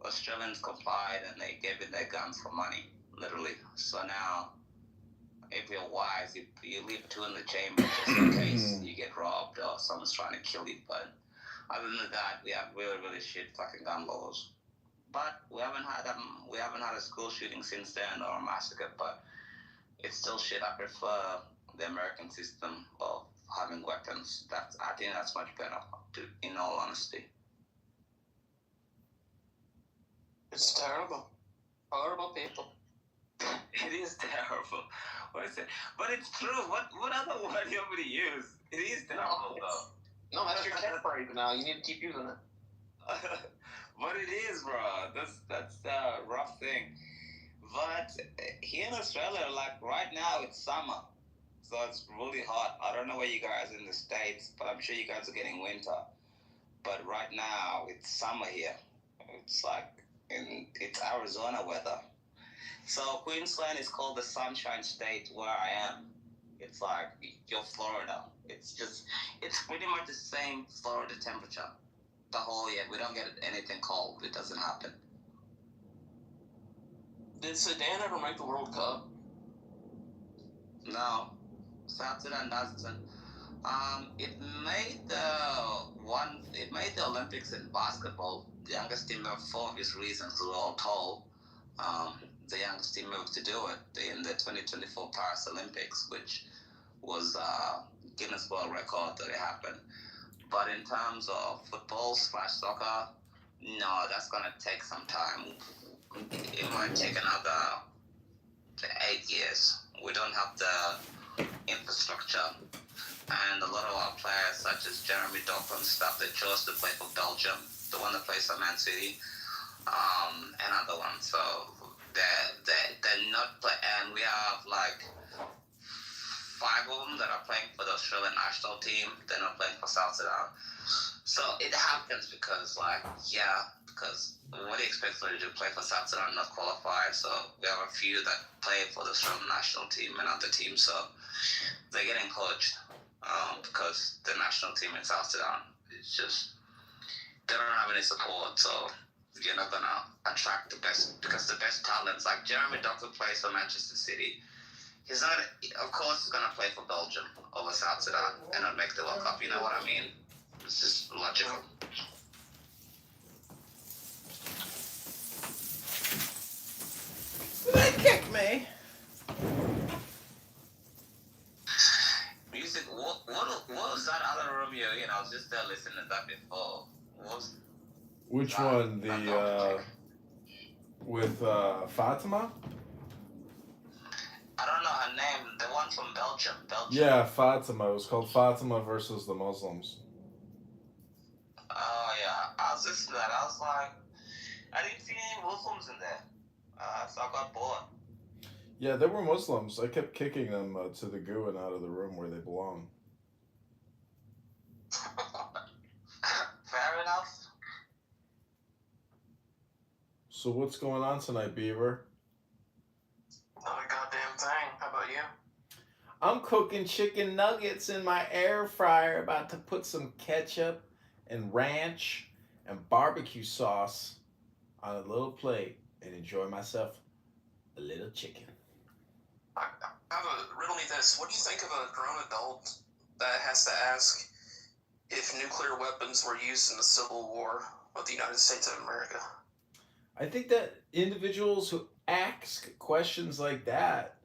Australians complied and they gave in their guns for money, literally. So now, if you're wise, you leave two in the chamber just in case you get robbed or someone's trying to kill you. But other than that, we have really, really shit fucking gun laws. But we haven't had a school shooting since then or a massacre. But it's still shit. I prefer the American system of having weapons. I think that's much better, in all honesty. It's terrible. Horrible people. It is terrible. What is it? But it's true. What other word do you want me to use? It is terrible, though. No, that's your catchphrase now. You need to keep using it. But it is, bro. That's a rough thing. But here in Australia, like right now, it's summer. So it's really hot. I don't know where you guys are in the States, but I'm sure you guys are getting winter. But right now, it's summer here. It's like, it's Arizona weather. So Queensland is called the Sunshine State where I am. It's like your Florida. It's pretty much the same Florida temperature. The whole year. We don't get anything cold. It doesn't happen. Did Sudan ever make the World Cup? No. South Sudan doesn't. It made the Olympics in basketball. The youngest team ever for obvious reasons. We were all told the youngest team ever to do it in the 2024 Paris Olympics, which was Guinness World Record that it happened. But in terms of football/soccer, no, that's gonna take some time. It might take another 8 years. We don't have the infrastructure. And a lot of our players, such as Jeremy Doku and stuff, they chose to play for Belgium, the one that plays for Man City, and other ones. So they're not play. And we have like 5 of them that are playing for the Australian national team. They're not playing for South Sudan. So it happens because because what do you expect them to do? Play for South Sudan, not qualify. So we have a few that play for the Australian national team and other teams. So they're getting coached. Because the national team in South Sudan is just, they don't have any support, so you're not gonna attract the best, because the best talents, like Jeremy Doku plays for Manchester City, he's not, of course he's gonna play for Belgium over South Sudan and not make the World Cup, you know what I mean? It's just logical. They kick me. Music, what was that other room you're in? I was just there listening to that before. What was Which that? one? The with Fatima? I don't know her name. The one from Belgium. Yeah, Fatima. It was called Fatima versus the Muslims. Oh yeah, I was listening to that. I was like, I didn't see any Muslims in there, so I got bored. Yeah, they were Muslims. I kept kicking them to the goo and out of the room where they belong. Fair enough. So what's going on tonight, Beaver? Not a goddamn thing. How about you? I'm cooking chicken nuggets in my air fryer, about to put some ketchup and ranch and barbecue sauce on a little plate and enjoy myself a little chicken. I have a riddle me this. What do you think of a grown adult that has to ask if nuclear weapons were used in the Civil War of the United States of America? I think that individuals who ask questions like that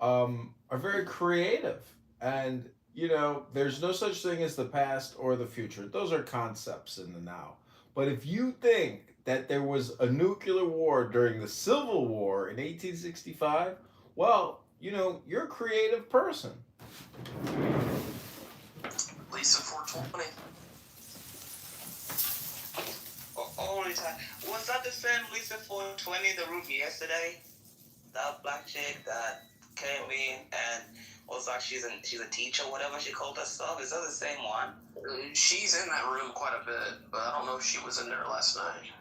are very creative. And, you know, there's no such thing as the past or the future. Those are concepts in the now. But if you think that there was a nuclear war during the Civil War in 1865, well, you know, you're a creative person. Lisa 420. Holy time. Was that the same Lisa 420 in the room yesterday? That black chick that came in and was like she's a teacher, whatever she called herself. Is that the same one? She's in that room quite a bit, but I don't know if she was in there last night.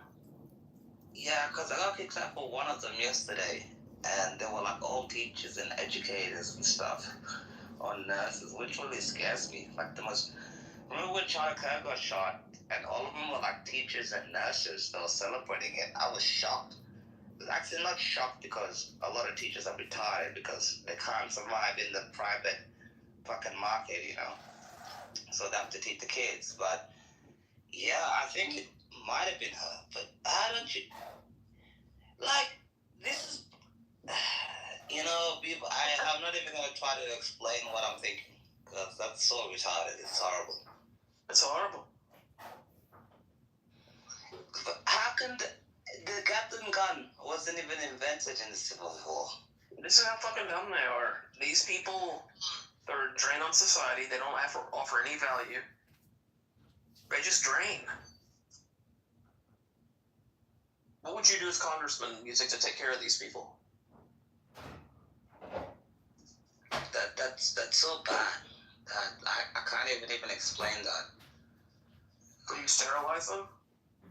Yeah, because I got kicked out for one of them yesterday, and they were like all teachers and educators and stuff, or nurses, which really scares me. Like the most. Remember when Charlie Kirk got shot, and all of them were like teachers and nurses that were celebrating it? I was shocked. Actually, not shocked because a lot of teachers are retired because they can't survive in the private fucking market, you know. So they have to teach the kids. But yeah, I think it might have been her. But how don't you? Like, this is, you know, people. I'm not even gonna try to explain what I'm thinking because that's so retarded. It's horrible. It's horrible. But how can the Captain Gun wasn't even invented in the Civil War? This is how fucking dumb they are. These people, they're a drain on society. They don't offer any value. They just drain. What would you do as Congressman using to take care of these people? That's so bad. I can't even explain that. Would you sterilize them?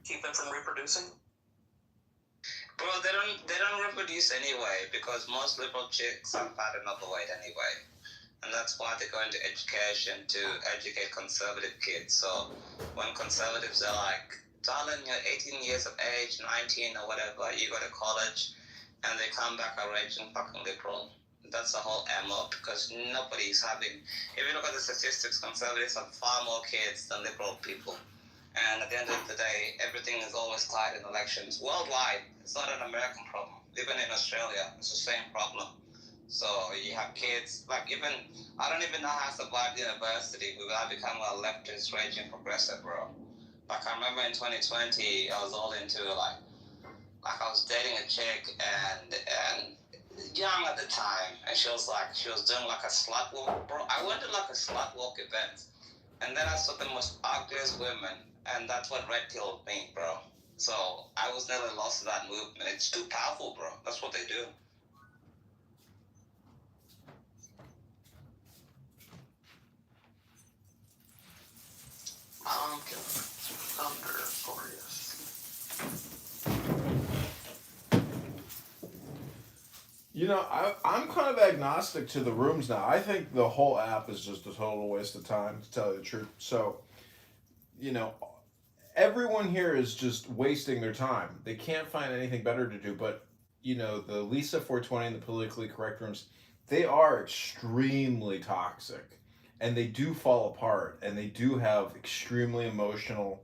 Keep them from reproducing? Bro, they don't reproduce anyway because most liberal chicks are fat and overweight anyway. And that's why they go into education to educate conservative kids. So when conservatives are like, darling, you're 18 years of age, 19 or whatever, you go to college, and they come back a raging fucking liberal. That's the whole MO, because nobody's having. If you look at the statistics, conservatives have far more kids than liberal people. And at the end of the day, everything is always tied in elections. Worldwide, it's not an American problem. Even in Australia, it's the same problem. So you have kids, like even, I don't even know how I survived university without becoming a leftist raging progressive, bro. Like I remember in 2020, I was all into like I was dating a chick and young at the time, and she was doing like a slut walk, bro. I went to like a slut walk event, and then I saw the most ugliest women, and that's what red pilled me, bro. So I was nearly lost to that movement. It's too powerful, bro. That's what they do. Pumpkin thunder glorious. You know, I'm kind of agnostic to the rooms now. I think the whole app is just a total waste of time, to tell you the truth. So, you know, everyone here is just wasting their time. They can't find anything better to do. But, you know, the Lisa 420 and the politically correct rooms, they are extremely toxic. And they do fall apart. And they do have extremely emotional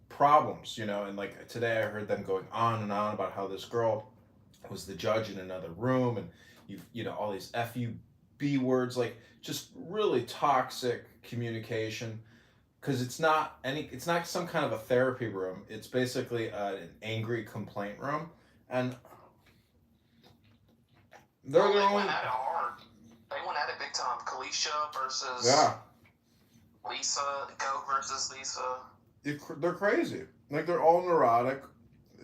problems, you know. And like today I heard them going on and on about how this girl was the judge in another room, and you know, all these FUB words, like just really toxic communication, because it's not some kind of a therapy room. It's basically an angry complaint room, and they're Well, their they own. went at it hard. They went at it big time. Kalisha versus Lisa. Goat versus Lisa. They're crazy. Like they're all neurotic.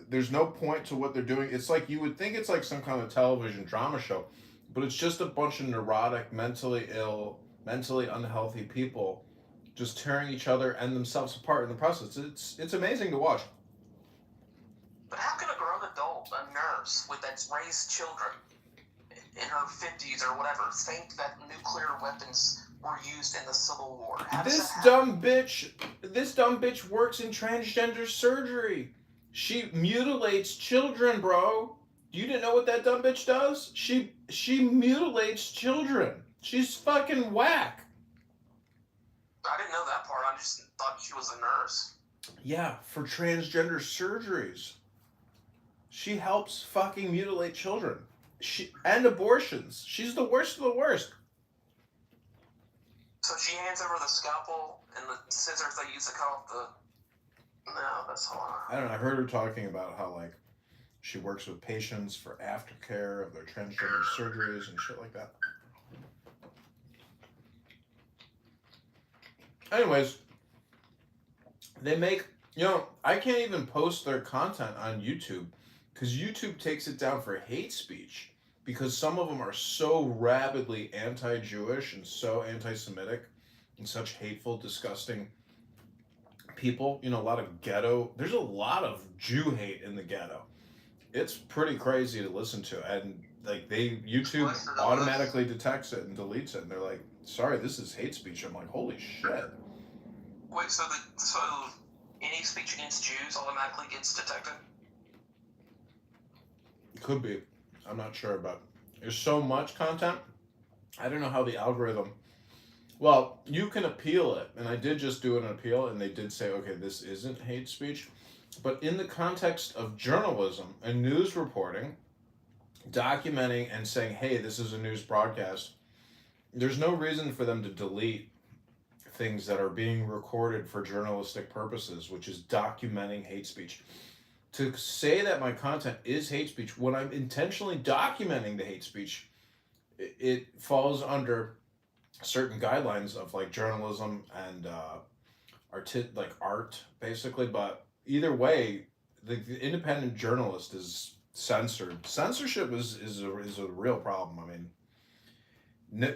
There's no point to what they're doing. It's like you would think it's like some kind of television drama show, but it's just a bunch of neurotic, mentally ill, mentally unhealthy people just tearing each other and themselves apart in the process. It's amazing to watch. But how can a grown adult, a nurse that's raised children in her 50s or whatever, think that nuclear weapons were used in the Civil War? How does This that dumb bitch works in transgender surgery. She mutilates children, bro. You didn't know what that dumb bitch does? She mutilates children. She's fucking whack. I didn't know that part. I just thought she was a nurse. Yeah, for transgender surgeries. She helps fucking mutilate children. And abortions. She's the worst of the worst. So she hands over the scalpel and the scissors they use to cut off the... No, that's hard. I don't know. I heard her talking about how, like, she works with patients for aftercare of their transgender surgeries and shit like that. Anyways, they make, you know, I can't even post their content on YouTube because YouTube takes it down for hate speech, because some of them are so rabidly anti-Jewish and so anti-Semitic and such hateful, disgusting people. You know, there's a lot of Jew hate in the ghetto. It's pretty crazy to listen to, and like YouTube automatically detects it and deletes it, and they're like, sorry, this is hate speech. I'm like, holy shit. Wait, so any speech against Jews automatically gets detected? It could be. I'm not sure, but there's so much content. I don't know how the algorithm... Well, you can appeal it, and I did just do an appeal, and they did say, okay, this isn't hate speech. But in the context of journalism and news reporting, documenting and saying, hey, this is a news broadcast, there's no reason for them to delete things that are being recorded for journalistic purposes, which is documenting hate speech. To say that my content is hate speech when I'm intentionally documenting the hate speech, it falls under certain guidelines of like journalism and art, basically. But either way, the independent journalist is censored. Censorship is a real problem. I mean,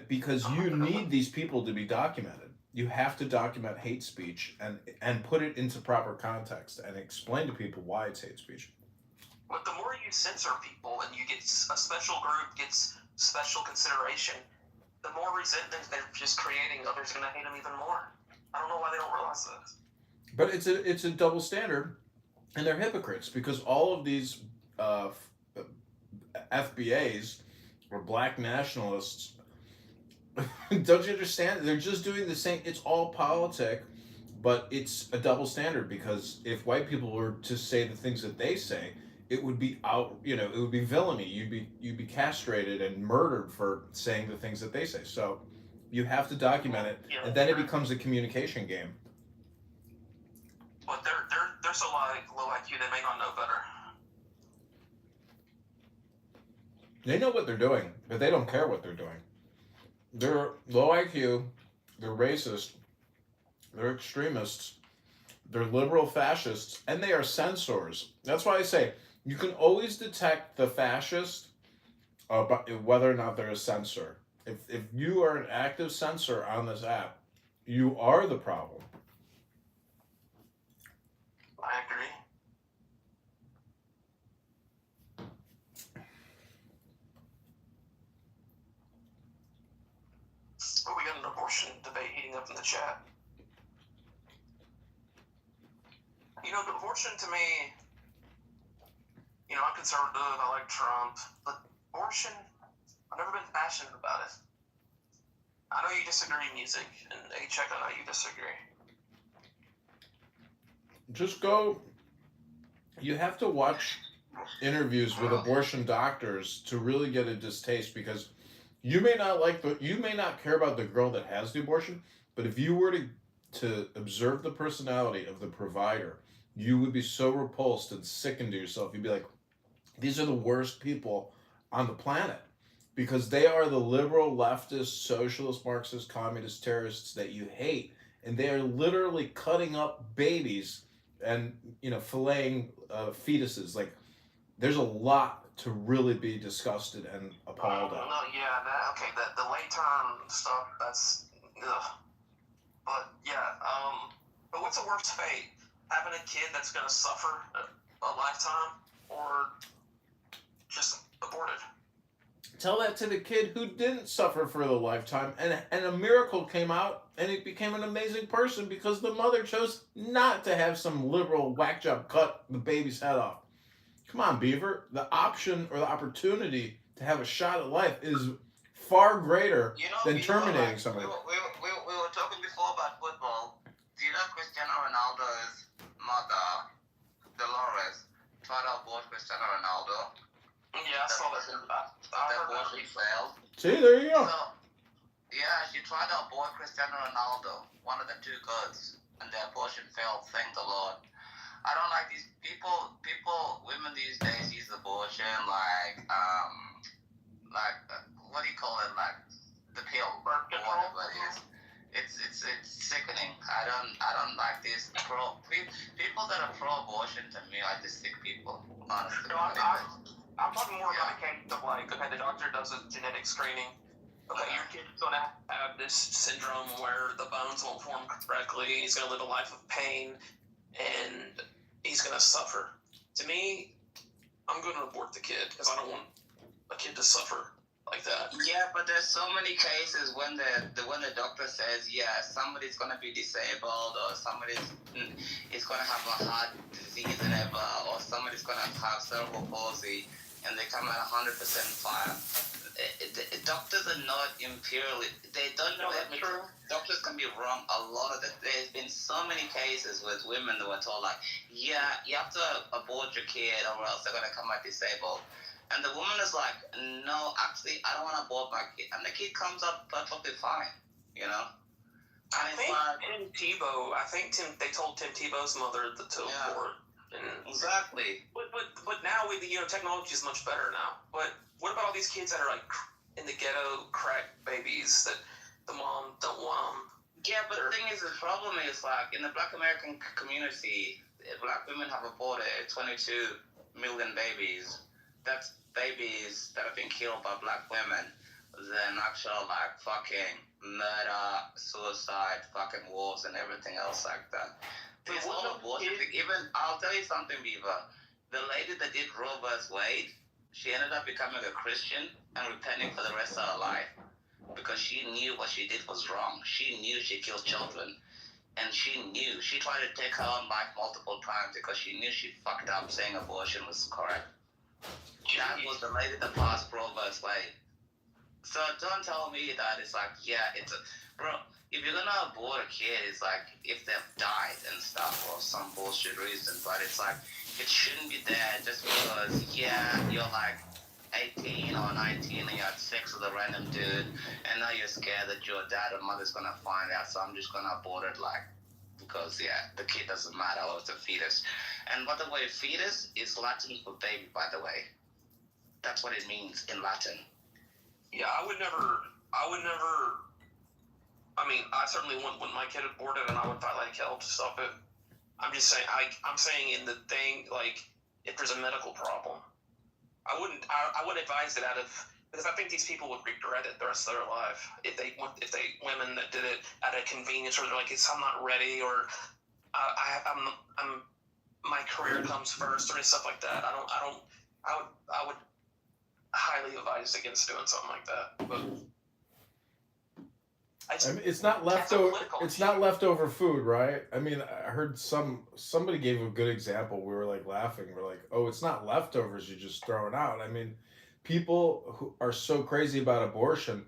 because you need these people to be documented. You have to document hate speech and put it into proper context and explain to people why it's hate speech. But the more you censor people and you get a special group gets special consideration, the more resentment they're just creating. Others are going to hate them even more. I don't know why they don't realize this. But it's a double standard, and they're hypocrites, because all of these FBAs or black nationalists. Don't you understand? They're just doing the same. It's all politic, but it's a double standard because if white people were to say the things that they say, it would be out. It would be villainy. You'd be castrated and murdered for saying the things that they say. So you have to document it, and then it becomes a communication game. But they're so low IQ they may not know better. They know what they're doing, but they don't care what they're doing. They're low IQ, they're racist, they're extremists, they're liberal fascists, and they are censors. That's why I say you can always detect the fascist whether or not they're a censor. If you are an active censor on this app, you are the problem. I agree. Oh, we got an abortion debate heating up in the chat. Abortion to me, I'm conservative, I like Trump, but abortion, I've never been passionate about it. I know you disagree, Music, and A-Check, I know you disagree. Just go. You have to watch interviews with abortion doctors to really get a distaste, because you may not care about the girl that has the abortion, but if you were to observe the personality of the provider, you would be so repulsed and sickened to yourself. You'd be like, these are the worst people on the planet, because they are the liberal, leftist, socialist, Marxist, communist terrorists that you hate, and they are literally cutting up babies and filleting fetuses. Like, there's a lot to really be disgusted and appalled at. No, yeah, the late term stuff, that's, ugh. But yeah, but what's a worse fate? Having a kid that's gonna suffer a lifetime, or just aborted? Tell that to the kid who didn't suffer for the lifetime, and a miracle came out, and he became an amazing person because the mother chose not to have some liberal whack job cut the baby's head off. Come on, Beaver. The option or the opportunity to have a shot at life is far greater than terminating somebody. We were talking before about football. Do you know Cristiano Ronaldo's mother, Dolores, tried to abort Cristiano Ronaldo? Yeah, I saw that. The abortion failed. See, there you go. So, yeah, she tried to abort Cristiano Ronaldo, one of the two gods, and the abortion failed. Thank the Lord. I don't like these people. Women these days use abortion like what do you call it? Like the pill or whatever it is. It's sickening. I don't like this. People that are pro-abortion, to me, are just sick people. Honestly. No, I'm talking more about a case of the doctor does a genetic screening. Okay, your kid's gonna have this syndrome where the bones won't form correctly. He's gonna live a life of pain, and he's gonna suffer. To me, I'm gonna abort the kid because I don't want a kid to suffer like that. Yeah, but there's so many cases when the doctor says, yeah, somebody's gonna be disabled, or somebody is gonna have a heart disease and or somebody's gonna have cerebral palsy, and they come at 100% fine. Doctors are not imperially. They don't know everything. Doctors can be wrong a lot of it. There's been so many cases with women that were told, like, yeah, you have to abort your kid or else they're gonna come out disabled. And the woman is like, no, actually, I don't want to abort my kid. And the kid comes up perfectly fine, And I think they told Tim Tebow's mother to abort. Exactly. But now technology is much better now. But what about all these kids that are like in the ghetto, crack babies that the mom don't want them? Yeah, but the thing is, the problem is like in the Black American community, Black women have aborted 22 million babies. That's babies that have been killed by Black women than actual fucking murder, suicide, fucking wars, and everything else like that. There's all abortion. Even I'll tell you something, Beaver. The lady that did Roe vs. Wade, she ended up becoming a Christian and repenting for the rest of her life because she knew what she did was wrong. She knew she killed children, and she tried to take her own life multiple times because she knew she fucked up saying abortion was correct. That was the lady that passed Roe vs. Wade. So don't tell me that it's like, yeah, it's a, bro. If you're gonna abort a kid, it's like if they've died and stuff or some bullshit reason. But it's like it shouldn't be there just because, yeah, you're like 18 or 19 and you had sex with a random dude, and now you're scared that your dad or mother's gonna find out. So I'm just gonna abort it, like, because yeah, the kid doesn't matter. Or it's a fetus. And by the way, fetus is Latin for baby. By the way, that's what it means in Latin. Yeah, I would never. I mean, I certainly wouldn't want my kid aborted, and I would fight like hell to stop it. I'm just saying. I'm saying in the thing, like, if there's a medical problem, I wouldn't. I would advise it out of, because I think these people would regret it the rest of their life if they women that did it out of convenience, or they're like, I'm not ready, or I'm my career comes first, or stuff like that. I would highly advise against doing something like that. But I mean, it's not leftover. It's not leftover food, right? I mean, I heard somebody gave a good example. We were like laughing. We're like, oh, it's not leftovers. You just throw it out. I mean, people who are so crazy about abortion.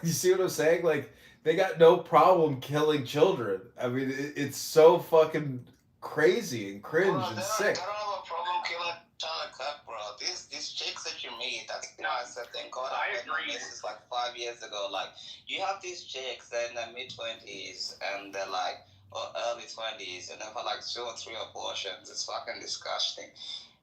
You see what I'm saying? Like, they got no problem killing children. I mean, it's so fucking crazy and cringe and sick. They don't have a problem killing Charlie Cook, bro. These chicks that you meet, that's why I said thank God I agree. This is like 5 years ago. Like, you have these chicks, they're in their mid-20s, and they're like, or early 20s, and they've had like 2 or 3 abortions. It's fucking disgusting.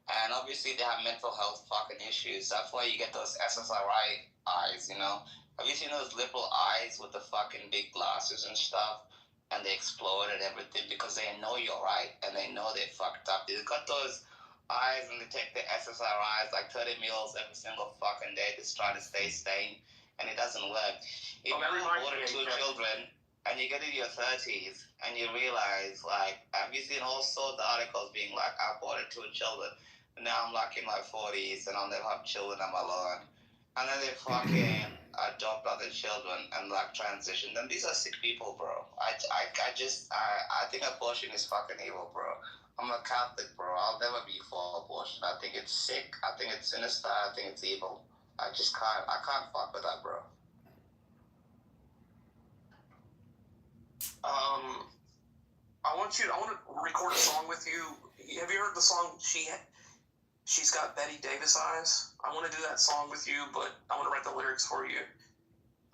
And obviously they have mental health fucking issues. That's why you get those SSRI eyes, you know? Have you seen those liberal eyes with the fucking big glasses and stuff? And they explode and everything because they know you're right and they know they fucked up. They've got those eyes and they take the SSRIs like 30 meals every single fucking day to try to stay sane, and it doesn't work. If you aborted 2 children and you get in your 30s and you realize, like, have you seen all sorts of articles being like, I aborted 2 children, and now I'm like in my 40s and I'll never have children, I'm alone. And then they fucking adopt other children and like transition them. These are sick people, bro. I think abortion is fucking evil, bro. I'm a Catholic, bro. I'll never be for abortion. I think it's sick. I think it's sinister. I think it's evil. I can't fuck with that, bro. I want to record a song with you. Have you heard the song She's Got Betty Davis Eyes? I want to do that song with you, but I want to write the lyrics for you.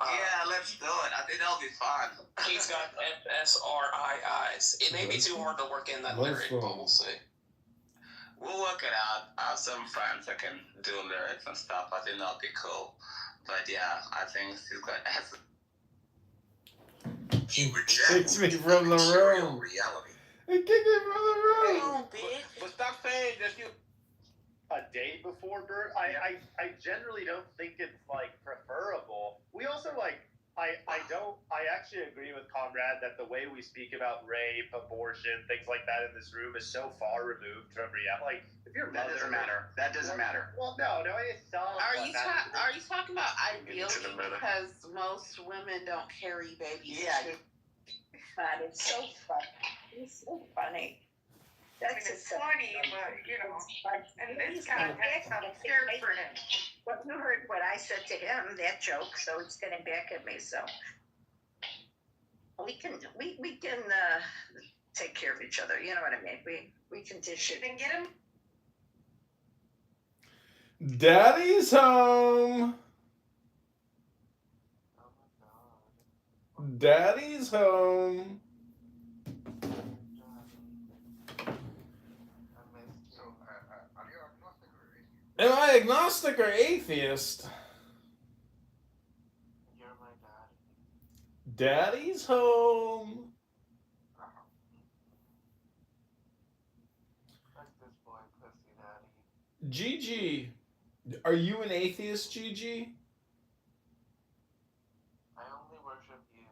Yeah, let's do it. I think that'll be fun. She's got FSRI eyes. It may be too hard to work in that lyric, but we'll see. We'll work it out. I have some friends that can do lyrics and stuff. I think that'll be cool. But yeah, I think she's got Kicks me from the room. reality. It kicked me from the room. Oh, bitch. But stop saying that you. A day before birth, I generally don't think it's like preferable. We also like I actually agree with Conrad that the way we speak about rape, abortion, things like that in this room is so far removed from reality. Like, if your mother, That doesn't matter. Well, no, it's not. Are you talking about ideally because most women don't carry babies? Yeah. But it's so funny. It's so funny. It's funny, but and this kind of I'm scared for him. Well, you heard what I said to him, that joke, so it's getting back at me. So we can take care of each other. You know what I mean? We can dish it and get him. Daddy's home. Daddy's home. Am I agnostic or atheist? You're my daddy. Daddy's home. Fuck this boy, pussy daddy. Gigi, are you an atheist, Gigi? I only worship you.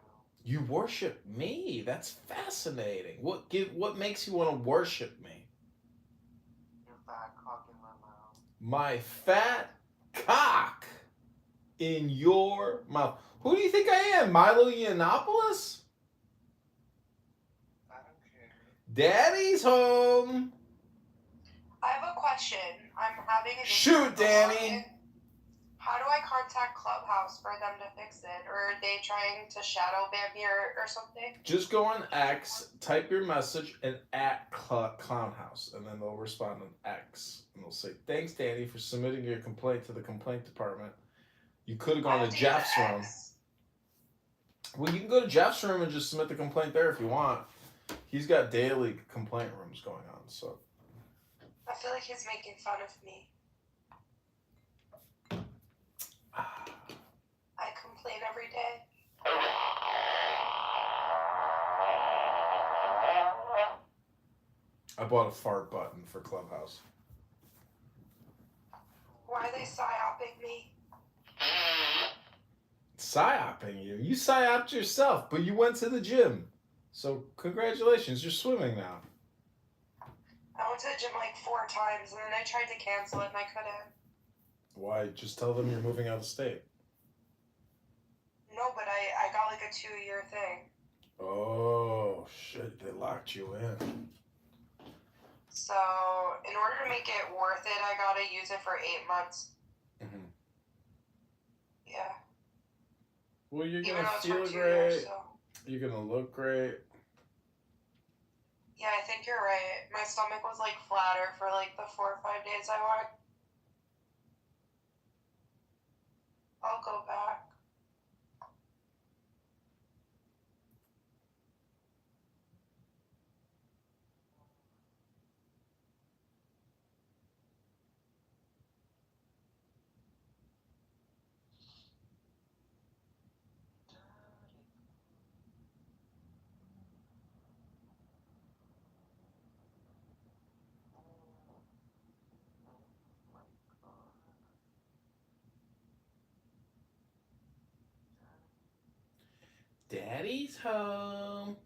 You worship me? That's fascinating. What makes you want to worship me? Your fat cock in my mouth. My fat cock in your mouth. Who do you think I am? Milo Yiannopoulos? I don't care. Daddy's home. I have a question. I'm having an Shoot, Danny. How do I contact Clubhouse for them to fix it? Or are they trying to shadow ban me or something? Just go on X, type your message, and at Clownhouse, and then they'll respond on X, and they'll say, "Thanks, Danny, for submitting your complaint to the complaint department. You could have gone to Jeff's room." Well, you can go to Jeff's room and just submit the complaint there if you want. He's got daily complaint rooms going on, so. I feel like he's making fun of me. I complain every day. I bought a fart button for Clubhouse. Why are they psyoping me? Psyoping you? You psyoped yourself, but you went to the gym. So congratulations, you're swimming now. I went to the gym like 4 times and then I tried to cancel it and I couldn't. Why? Just tell them you're moving out of state. No, but I got like a 2-year thing. Oh, shit, they locked you in. So, in order to make it worth it, I gotta use it for 8 months. Mm-hmm. Yeah. Well, you're Even gonna though it's feel for 2 great. years, so. You're gonna look great. Yeah, I think you're right. My stomach was like flatter for like the 4 or 5 days I went. I'll go back. Daddy's home.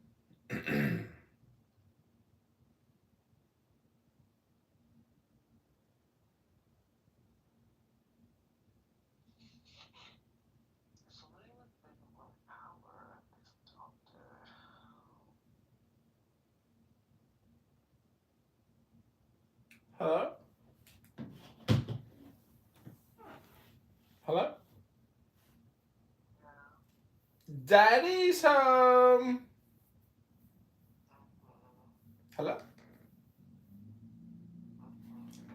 Hello? Hello? Daddy's home. Hello?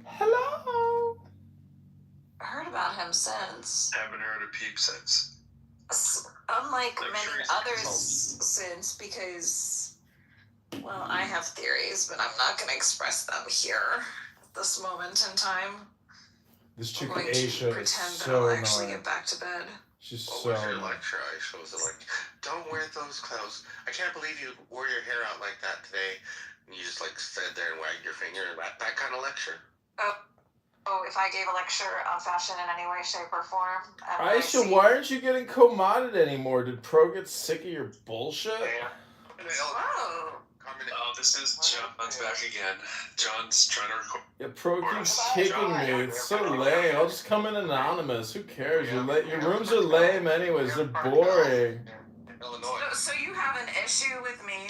Hello? Heard about him since. Haven't heard a peep since. Unlike Like, many sure he's others consultant. since, because, well, I have theories, but I'm not going to express them here at this moment in time. This I'm chick going to Aisha is pretend that so I'll actually annoying. get back to bed. She's What so was your annoying. lecture? I was like, don't wear those clothes. I can't believe you wore your hair out like that today. And you just like sat there and wagged your finger. That kind of lecture. Oh, if I gave a lecture on fashion in any way, shape, or form. Aisha, why aren't you getting co-modded anymore? Did Pro get sick of your bullshit? Whoa. Oh, this is John's back again. John's trying to record. Yeah, Pro keeps kicking me. It's so lame. I'll just come in anonymous. Who cares? Your rooms are lame anyways. They're boring. So you have an issue with me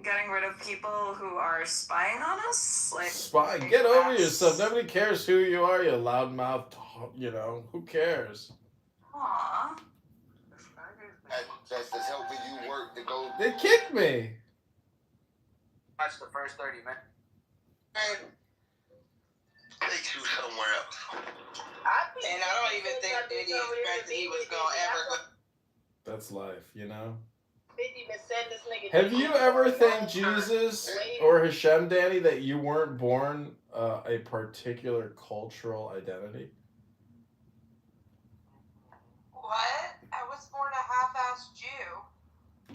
getting rid of people who are spying on us? Like, Spy, get over yourself. Nobody cares who you are, you loudmouth. You know, who cares? Aww. That's helping you work to go. They kicked me. Watch the first 30 minutes. Take you somewhere else. And I don't even think that he expected he was gonna ever. That's life, you know? 50% this nigga. Have you ever thanked Jesus or Hashem, Danny, that you weren't born a particular cultural identity? What? I was born a half-assed Jew.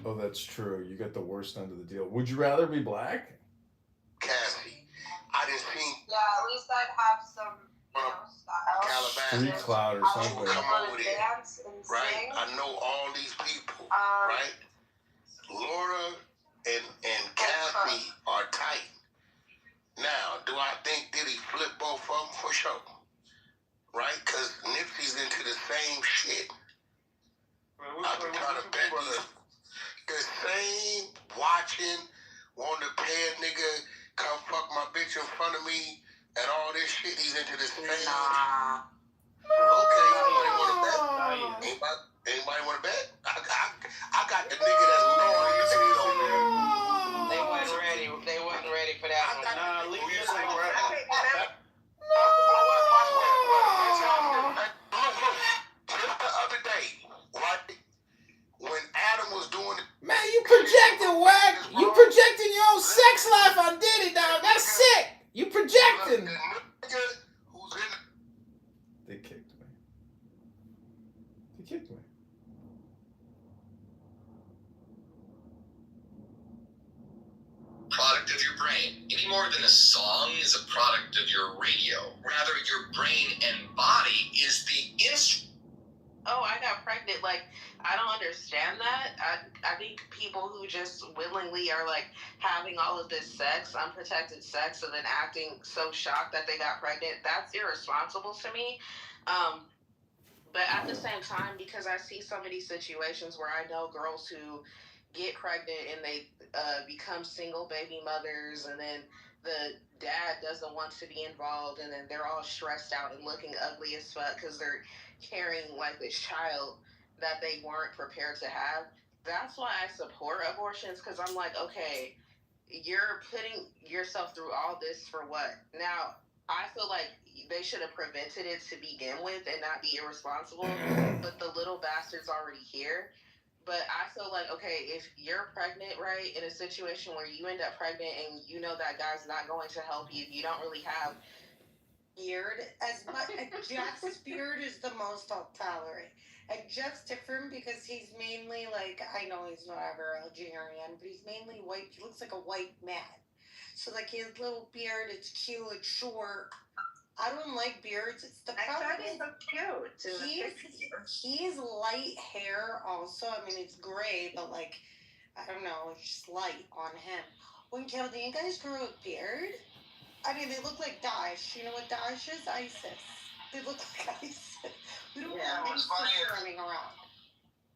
Oh, that's true. You got the worst end of the deal. Would you rather be black? Cassie, I didn't see. Yeah, at least I'd have some, style. Street cloud or something. Come over there, right? I know all these people, right? Laura and Kathy are tight. Now, do I think did he flip both of them? For sure. Right? Because Nipsey's into the same shit. I've been trying to bet the same watching, wanting to pay a nigga, come fuck my bitch in front of me, and all this shit. He's into the same. Nah. Okay, you Anybody want to bet? I got the nigga that's blowing his head over there. They wasn't ready. They wasn't ready for that one. Nah, leave this thing right I now. can't remember. Just the other day, right? When Adam was doing it. Man, you projecting, Wack. You projecting your own sex life on Diddy, dog. That's sick. You projecting. They kicked me. They kicked me. Product of your brain. Any more than a song is a product of your radio. Rather, your brain and body is the instrument. Oh, I got pregnant. Like, I don't understand that. I think people who just willingly are like having all of this sex, unprotected sex, and then acting so shocked that they got pregnant, that's irresponsible to me. But at the same time, because I see so many situations where I know girls who get pregnant and they become single baby mothers, and then the dad doesn't want to be involved, and then they're all stressed out and looking ugly as fuck because they're carrying like this child that they weren't prepared to have. That's why I support abortions, because I'm like, okay, you're putting yourself through all this for what? Now, I feel like they should have prevented it to begin with and not be irresponsible, but the little bastard's already here. But I feel like, okay, if you're pregnant, right, in a situation where you end up pregnant and you know that guy's not going to help you, you don't really have beard as much. Jeff's beard is the most I'll tolerate. And Jeff's different because he's mainly like, I know he's whatever Algerian, but he's mainly white. He looks like a white man. So like his little beard, it's cute, it's short. I don't like beards. It's the I problem. thought he looked cute. He's light hair also. I mean, it's gray, but like, I don't know, it's just light on him. When do you guys grow a beard? I mean, they look like Daesh. You know what Daesh is? ISIS. They look like ISIS. We don't have ISIS running around.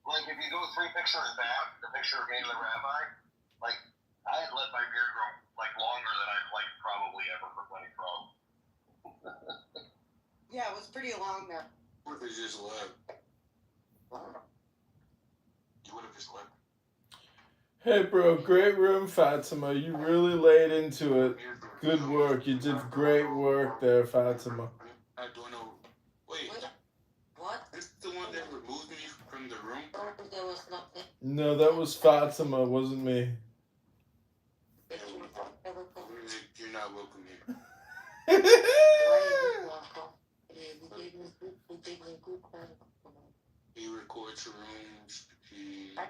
Like, if you go 3 pictures back, the picture of me and the rabbi, like, I had let my beard grow, like, longer than I've, like, probably ever let it grow. Yeah, it was pretty long there. What if it's just left? You would have just left. Hey, bro, great room, Fatima. You really laid into it. Good work. You did great work there, Fatima. I don't know. Wait. What? This is the one that removed me from the room? Oh, there was nothing. No, that was Fatima. It wasn't me. You're not welcome here. He records your rooms. I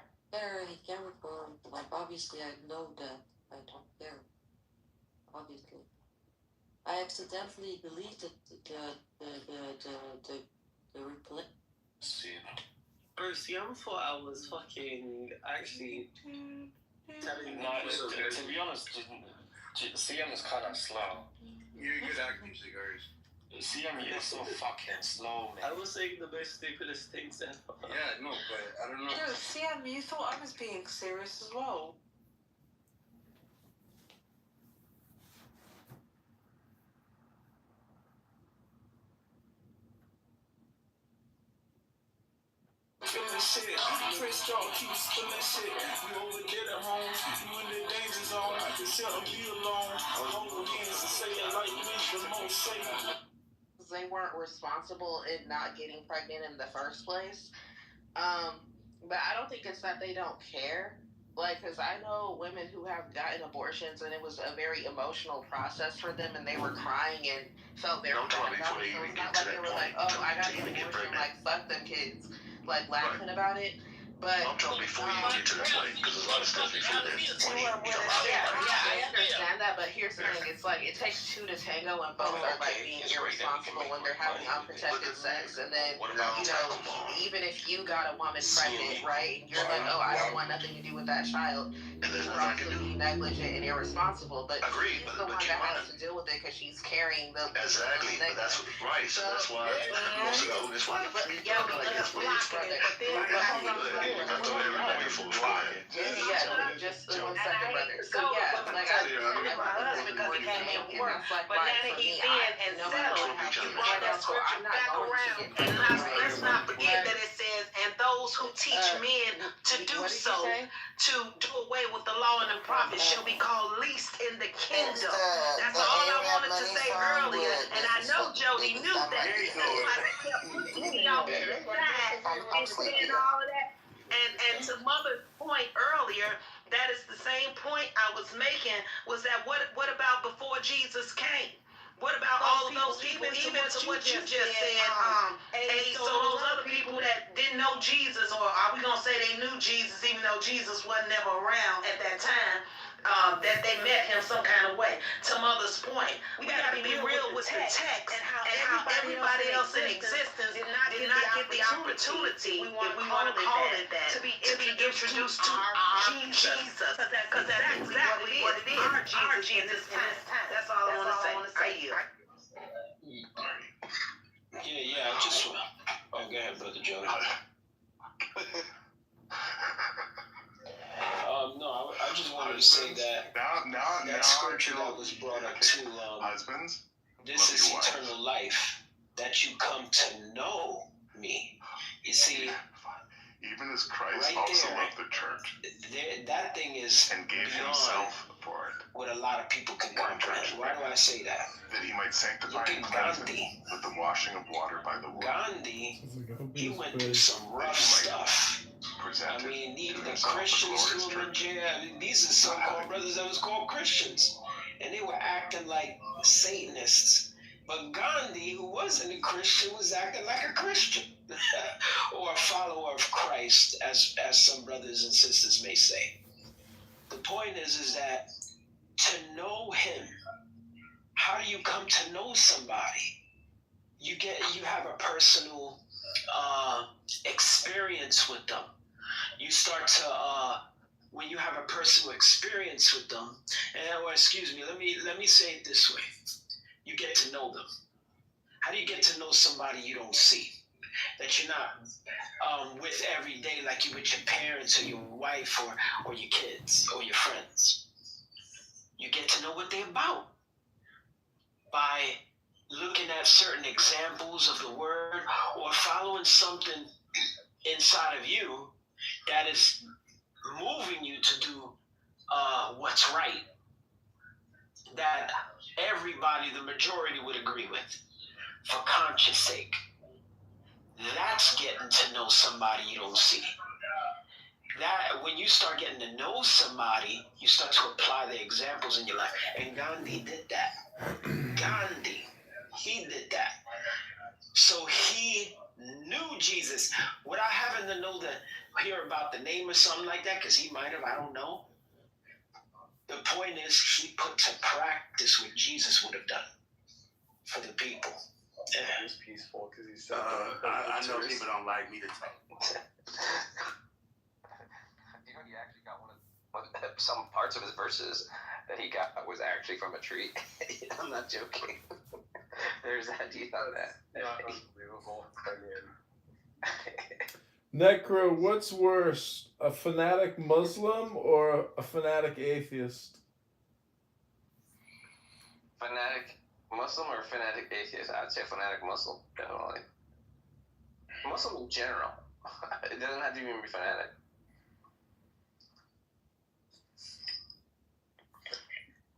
can't record. Like, obviously, I know that. I don't care. Obviously. I accidentally deleted the replay. Bruce, thought I was fucking actually telling to be honest, CM is kind of slow. You're good acting, cigars. CM, you're so fucking slow, man. I was saying the most stupidest things ever. Yeah, no, but I don't know. Dude, Sam, you thought I was being serious as well. Chris Dog keeps spilling shit. You over there at home, you in the danger zone. I can shut them be alone. Hold hands and say it like we the most safe. They weren't responsible in not getting pregnant in the first place. But I don't think it's that they don't care. Like, because I know women who have gotten abortions and it was a very emotional process for them and they were crying and felt very bad about it. So it's not like they were like, oh, I got an abortion, like, fuck them kids, like, laughing about it. But I'm talking before you get to that point, because there's a lot of stuff before that. Yeah, I understand that, but here's the thing, it's like, it takes two to tango and both are, like, being irresponsible when they're having unprotected sex, and then, you know, even if you got a woman pregnant, right, you're like, oh, I don't want nothing to do with that child, you're also being negligent and irresponsible, but she's the one that has to deal with it, because she's carrying the Exactly, but that's right, so that's why most of the oldest one, just the 1 second, brother. So yeah, like I because he can't make work, but now that he's in and settled, you brought that scripture back around, and let's not forget that it said those who teach men to do so, to do away with the law and the prophets, shall be called least in the kingdom. That's all I wanted to say earlier, and I know Jody knew that. That's why I kept putting me off to the side and saying all of that. And to Mother's point earlier, that is the same point I was making, was that what about before Jesus came? What about all of those people, even to what you just said, so those other people that didn't know Jesus, or are we going to say they knew Jesus even though Jesus wasn't ever around at that time, that they met him some kind of way? To Mother's point, we got to be real with the text and how everybody else in existence did not get the opportunity, if we want to call it that, to be introduced to our Jesus. Because that's exactly what it is. Our Jesus in this time. That's all I want to say. Yeah, I just want. Oh, go ahead, Brother Jody. No, I just wanted to say that that scripture that was brought up too. Husbands, this is eternal life, that you come to know me. You see, even as Christ right also there, loved the church, that thing is and gave beyond himself for it. what a lot of people can comprehend. Why do I say that? That he might sanctify Look and at cleanse Gandhi. it with the washing of water by the word. Gandhi, he went through some rough stuff. I mean, even the Christians who were in jail, I mean, these are so-called brothers that was called Christians. And they were acting like Satanists. But Gandhi, who wasn't a Christian, was acting like a Christian. Or a follower of Christ, as some brothers and sisters may say. The point is that to know him, how do you come to know somebody? You have a personal experience with them. You start to when you have a personal experience with them, or excuse me, let me say it this way: you get to know them. How do you get to know somebody you don't see, that you're not with every day, like you with your parents or your wife or your kids or your friends? You get to know what they're about by looking at certain examples of the word, or following something inside of you that is moving you to do what's right, that everybody, the majority, would agree with, for conscience sake. That's getting to know somebody you don't see. That when you start getting to know somebody, you start to apply the examples in your life. And Gandhi did that. Gandhi, he did that. So he knew Jesus. Would I happen to hear about the name or something like that? Because he might have, I don't know. The point is, he put to practice what Jesus would have done for the people. Yeah. He's peaceful because he's so I know people don't like me to talk. You know, he actually got some parts of his verses that he got was actually from a tree. I'm not joking. There's that. Do you know that? Unbelievable. Necro, what's worse, a fanatic Muslim or a fanatic atheist? Fanatic Muslim or fanatic atheist? I'd say fanatic Muslim, definitely. Muslim in general. It doesn't have to even be fanatic.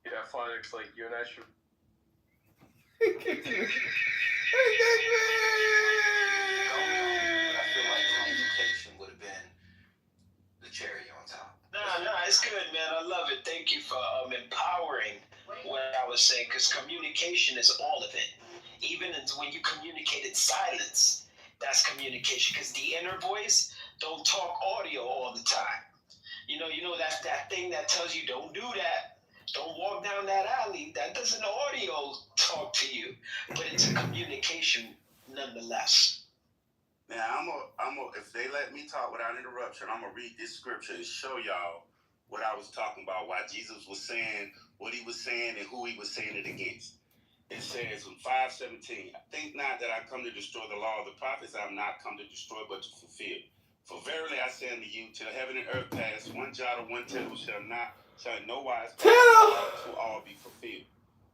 Yeah, fanatics like you and I should. I feel like education would have been the cherry on top. No, it's good, man. I love it. Thank you for empowering what I was saying, because communication is all of it. Even when you communicate in silence, that's communication, because the inner voice don't talk audio all the time. You know that thing that tells you don't do that, don't walk down that alley. That doesn't audio talk to you, but it's a communication nonetheless. Now if they let me talk without interruption, I'm gonna read this scripture and show y'all what I was talking about, why Jesus was saying what he was saying and who he was saying it against. It says in 5:17, think not that I come to destroy the law of the prophets. I have not come to destroy, but to fulfill. For verily I say unto you, till heaven and earth pass, one jot or one tittle shall in no wise to all be fulfilled.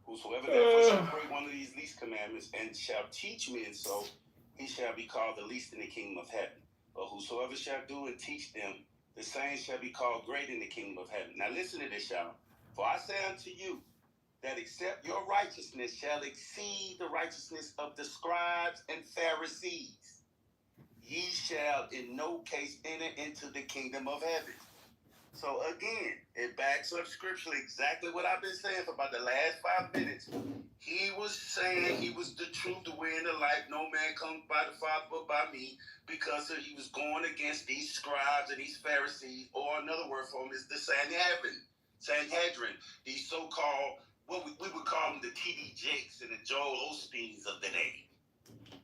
Whosoever therefore shall break one of these least commandments and shall teach men so, he shall be called the least in the kingdom of heaven. But whosoever shall do and teach them, the same shall be called great in the kingdom of heaven. Now listen to this, y'all. For I say unto you, that except your righteousness shall exceed the righteousness of the scribes and Pharisees, ye shall in no case enter into the kingdom of heaven. So again, it backs up scripturally exactly what I've been saying for about the last 5 minutes. He was saying he was the truth, the way, and the life. No man comes by the Father but by me, because he was going against these scribes and these Pharisees, or another word for them is the Sanhedrin, these so-called, what we would call them the T.D. Jakes and the Joel Osteens of the day.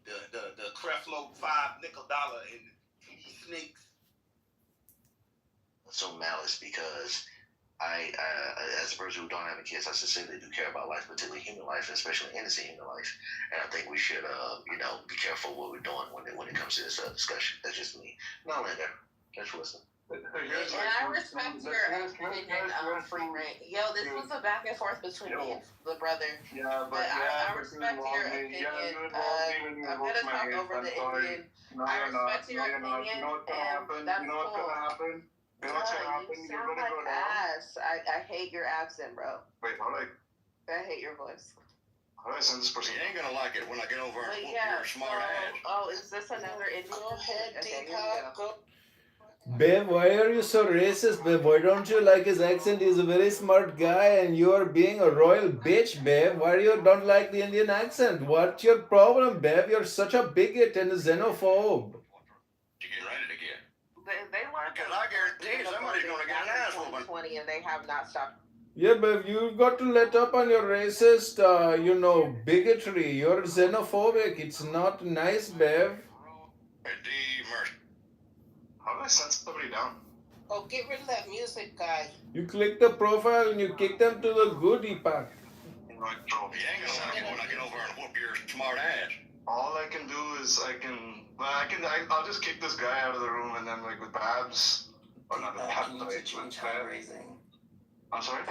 The Creflo $5 nickel dollar and T.D. Snakes. So malice because I as a person who don't have any kids, I sincerely do care about life, particularly human life, especially innocent human life. And I think we should, be careful what we're doing when it comes to this discussion. That's just me. No, Linda, thanks for listening. And I respect your opinion of free reign. Yo, this was a back and forth between me and the brother. Yeah, but I respect your opinion. I'm gonna talk over the Indian. I respect your opinion, and that's cool. You know what's gonna happen? You sound like ass. I hate your accent, bro. Wait, how do I hate your voice. how do I send this person? You ain't gonna like it when I get over and But whoop yeah, your smart ass. oh, is this another Indian? Go ahead, Okay, Deepak. Go. Bev, why are you so racist, Bev? Why don't you like his accent? He's a very smart guy and you are being a royal bitch, Bev. Why you don't like the Indian accent? What's your problem, Bev? You're such a bigot and a xenophobe. You getting ready to get? They learned Because I guarantee somebody's gonna get an ass whooping. 20 and they have not stopped. Yeah, Bev, you've got to let up on your racist, bigotry. You're xenophobic. It's not nice, Bev. How do I send somebody down? Oh, get rid of that music guy. You click the profile and you kick them to the good, Deepak. You ain't gonna like it when I get over and whoop your smart ass. All I can do is I'll just kick this guy out of the room and then with Babs, or not with Babs, You need to change hand raising. I'm sorry?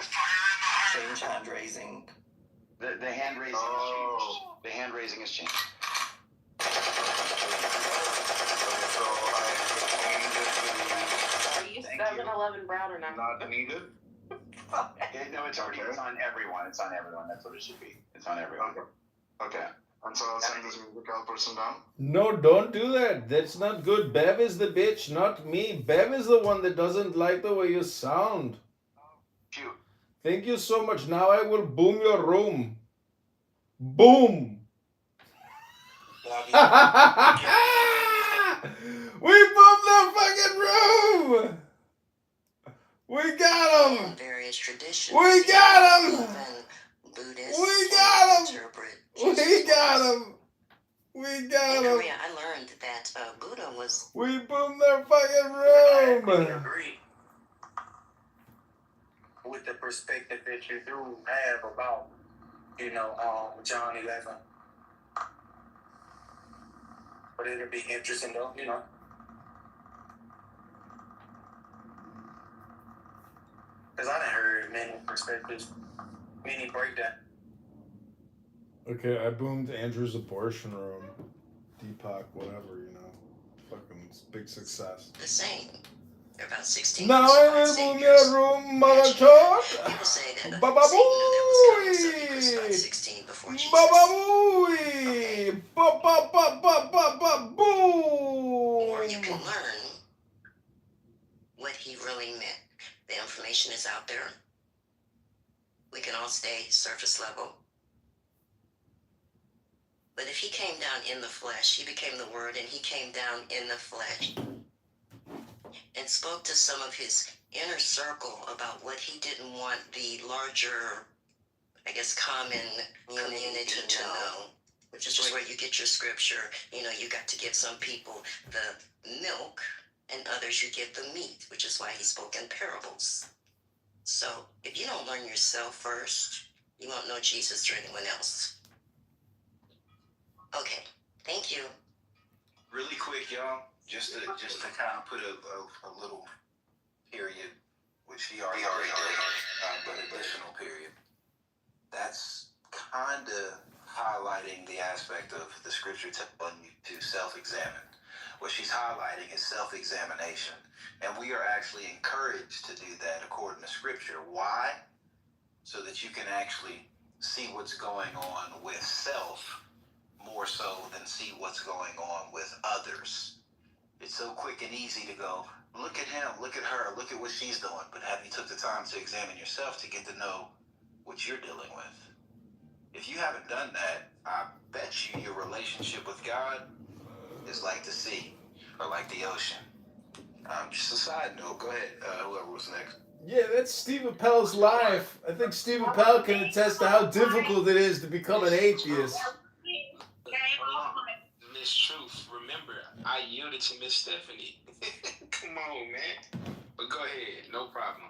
Change hand raising. The hand raising has changed. The hand raising has changed. Are you 7-Eleven brown or not? Not needed. No, it's already. It's on everyone. It's on everyone. That's what it should be. It's on everyone. Okay. And so I'll send this musical person down? No, don't do that. That's not good. Bev is the bitch, not me. Bev is the one that doesn't like the way you sound. Cute. Thank you so much. Now I will boom your room. Boom! We boomed the fucking room! We got him! Various traditions. We got him! Buddhists. We got him! Interpret. We got him! We got In him! Korea, I learned that Buddha was. We boomed their fucking room! Agree with the perspective that you do have about, John 11. But it'll be interesting though, Because I done heard many perspectives, many breakdown. Okay, I boomed Andrew's abortion room. Deepak, whatever, Fucking big success. The same. They're about 16 Now I will boom your room, mother talk! People say that Baba Satan knew that was coming, so he crucified 16 before Jesus. Baba booey! Ba ba ba ba ba ba boom! Or you can learn what he really meant. The information is out there. We can all stay surface level. But if he came down in the flesh, he became the Word, and he came down in the flesh and spoke to some of his inner circle about what he didn't want the larger, common community to know, which is where you get your scripture. You got to give some people the milk and others you give the meat, which is why he spoke in parables. So if you don't learn yourself first, you won't know Jesus or anyone else. Okay, thank you. Really quick, y'all, just to kind of put a little period, which he already did, but additional period. That's kind of highlighting the aspect of the scripture telling you to self-examine. what she's highlighting is self-examination. And we are actually encouraged to do that according to Scripture. Why? So that you can actually see what's going on with self more so than see what's going on with others. It's so quick and easy to go, look at him, look at her, look at what she's doing. But have you took the time to examine yourself to get to know what you're dealing with? If you haven't done that, I bet you your relationship with God is like the sea or like the ocean. Just a side note, go ahead, whoever was next. Yeah, that's Steve Appel's life. I think Steve Appel can attest to how difficult it is to become an atheist. Miss Truth, remember, I yielded to Miss Stephanie. Come on, man. But go ahead, no problem.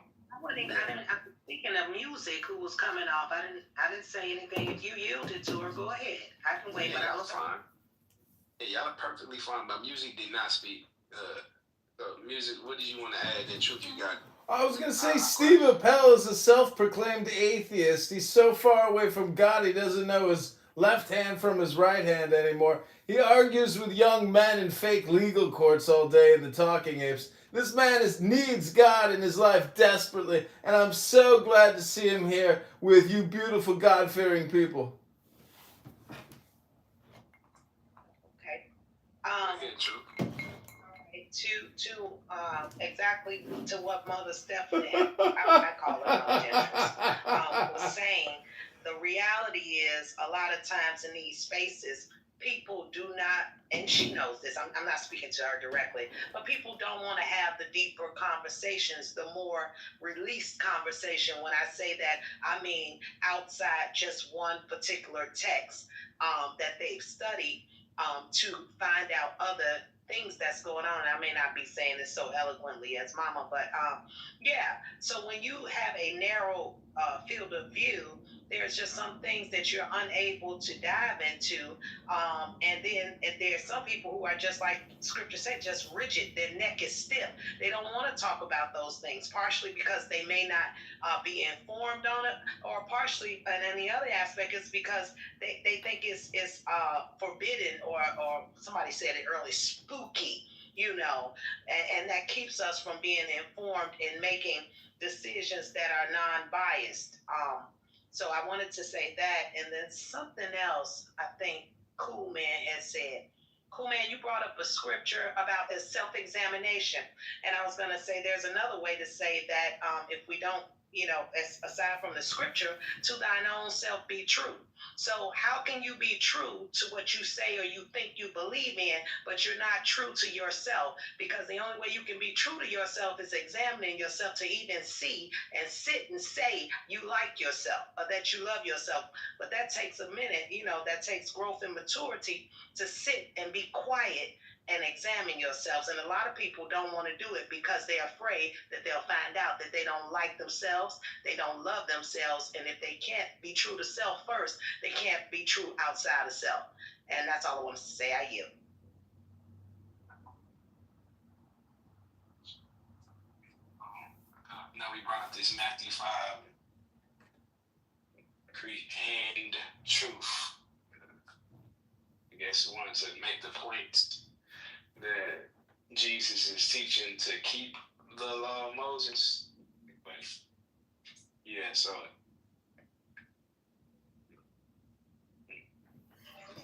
Speaking of music, who was coming off, I didn't say anything. If you yielded to her, go ahead. I can wait, but I was fine. Yeah, y'all are perfectly fine, but music did not speak. Music, what did you want to add? The truth you got? I was going to say Steve Appel is a self-proclaimed atheist. He's so far away from God he doesn't know his left hand from his right hand anymore. He argues with young men in fake legal courts all day in the Talking Apes. This man needs God in his life desperately, and I'm so glad to see him here with you beautiful God-fearing people. Okay. To exactly to what Mother Stephanie, I call her Mother Jennifer, was saying, the reality is a lot of times in these spaces, people do not, and she knows this, I'm not speaking to her directly, but people don't want to have the deeper conversations, the more released conversation. When I say that, I mean outside just one particular text that they've studied to find out other things that's going on. I may not be saying this so eloquently as Mama, but yeah. So when you have a narrow field of view, there's just some things that you're unable to dive into. And then there's some people who are just like Scripture said, just rigid. Their neck is stiff. They don't want to talk about those things, partially because they may not be informed on it, or partially, and then the other aspect is because they think it's forbidden, or somebody said it early, spooky, and that keeps us from being informed and making decisions that are non-biased. So I wanted to say that, and then something else I think Cool Man has said. Cool Man, you brought up a scripture about self-examination, and I was going to say there's another way to say that if we don't, aside from the scripture, to thine own self be true. So how can you be true to what you say or you think you believe in, but you're not true to yourself? Because the only way you can be true to yourself is examining yourself to even see and sit and say you like yourself or that you love yourself. But that takes a minute, that takes growth and maturity to sit and be quiet and examine yourselves. And a lot of people don't want to do it because they're afraid that they'll find out that they don't like themselves, they don't love themselves, and if they can't be true to self first, they can't be true outside of self. And that's all I wanted to say. I yield. Now we brought up this Matthew 5, and truth. I guess we wanted to make the point that Jesus is teaching to keep the law of Moses. But yeah, so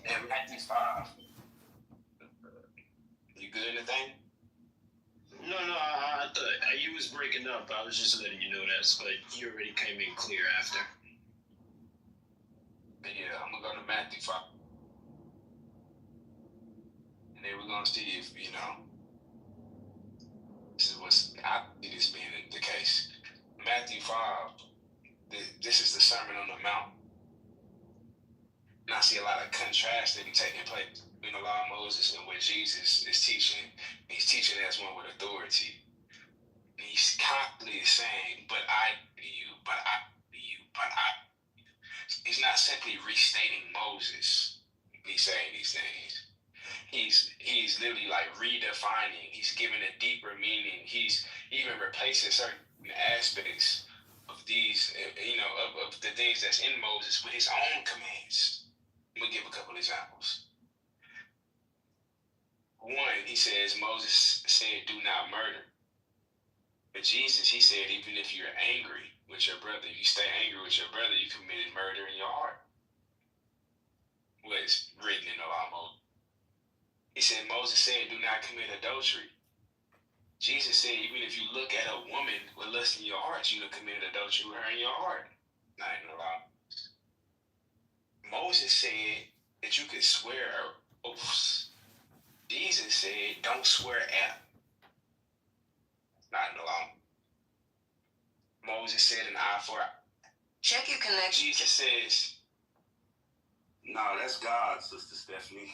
in Matthew 5, you good in the thing? No, I thought you was breaking up. I was just letting you know that, but you already came in clear after. But yeah, I'm gonna go to Matthew 5. And then we're gonna see if, this is what's, I see this being the case. Matthew 5, this is the Sermon on the Mount. And I see a lot of contrasting taking place between the law of Moses and what Jesus is teaching. He's teaching as one with authority. And he's constantly saying, but I do you, but I do you, but I. He's not simply restating Moses. He's saying these things. He's literally like redefining. He's giving a deeper meaning. He's even replacing certain aspects of these, of the things that's in Moses with his own commands. I'm gonna give a couple examples. One, he says Moses said, "Do not murder." But Jesus, he said, even if you're angry with your brother, if you stay angry with your brother, you committed murder in your heart. What's written in the law of Moses. He said, Moses said, "Do not commit adultery." Jesus said, even if you look at a woman with lust in your heart, you have committed adultery with her in your heart. Not in the law. Moses said that you could swear oaths. Jesus said, don't swear at. Not in the law. Moses said an eye for eye. Check your connection. Jesus says, no, that's God, Sister Stephanie.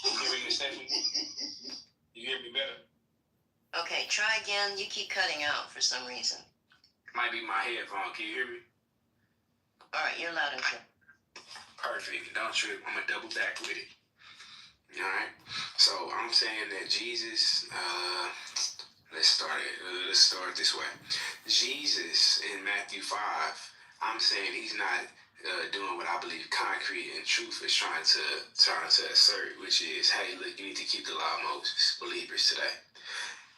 You hear me, Stephanie? You hear me better? Okay, try again. You keep cutting out for some reason. Might be my headphone. Can you hear me? All right, you're loud and clear. Perfect. Don't trip. I'm going to double back with it. All right? So I'm saying that Jesus, let's start this way. Jesus in Matthew 5, I'm saying he's not doing what I believe concrete and truth is trying to assert, which is, hey, look, you need to keep the law of Moses, believers today.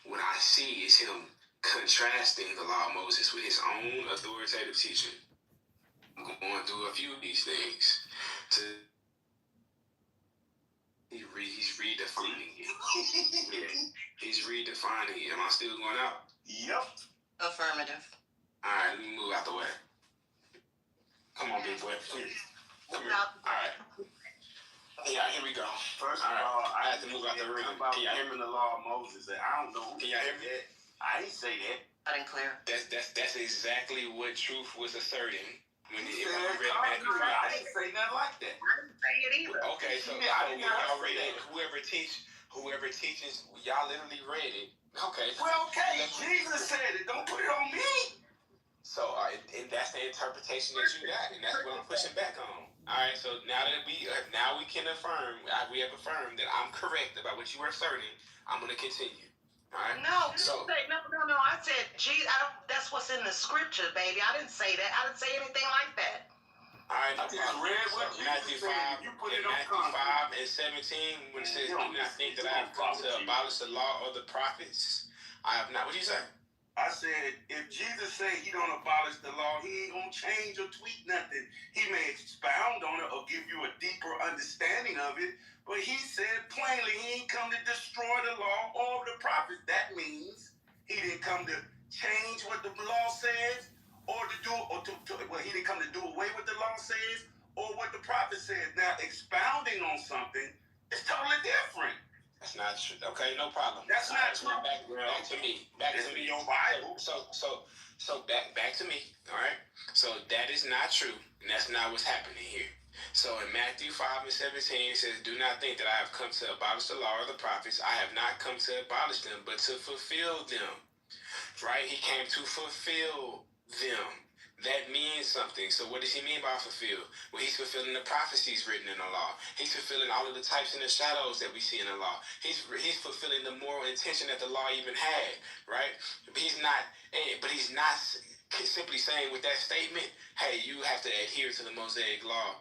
What I see is him contrasting the law of Moses with his own authoritative teaching. I'm going through a few of these things. He's redefining it. Yeah, he's redefining it. Am I still going out? Yep. Affirmative. All right, let me move out the way. Come on, big boy. Please. Come here. All right. Yeah, here we go. First of all, I have to move out the room. Can y'all hear me? The law of Moses. I don't know. Can y'all hear me? I didn't say that. Loud and clear. That's exactly what truth was asserting when he read Matthew 5. I didn't say nothing like that. I didn't say it either. Okay, so when y'all read it, whoever teaches, y'all literally read it. Okay. Well, okay. Jesus said it. Don't put it on me. So, and that's the interpretation that you got, and that's what I'm pushing back on. All right. So now we can affirm, we have affirmed that I'm correct about what you are asserting. I'm going to continue. All right. No, no. I said, Jesus. That's what's in the scripture, baby. I didn't say that. I didn't say anything like that. All right. I just read what Matthew 5. You put it on Matthew 5 and 17, when it says, "Do not think that I have come to abolish the law or the prophets. I have not." What did you say? I said, if Jesus said he don't abolish the law, he ain't gonna change or tweak nothing. He may expound on it or give you a deeper understanding of it, but he said plainly he ain't come to destroy the law or the prophets. That means he didn't come to change what the law says, or to do, he didn't come to do away with the law says, or what the prophet says. Now, expounding on something is totally different. That's not true. Okay, no problem. That's not true. Back to me. Back to me. Your Bible. So back to me. All right. So that is not true, and that's not what's happening here. So in Matthew 5 and 17, it says, "Do not think that I have come to abolish the law or the prophets. I have not come to abolish them, but to fulfill them." Right? He came to fulfill them. That means something. So what does he mean by fulfill? Well, he's fulfilling the prophecies written in the law. He's fulfilling all of the types and the shadows that we see in the law. He's fulfilling the moral intention that the law even had, right? But he's not simply saying with that statement, hey, you have to adhere to the Mosaic law,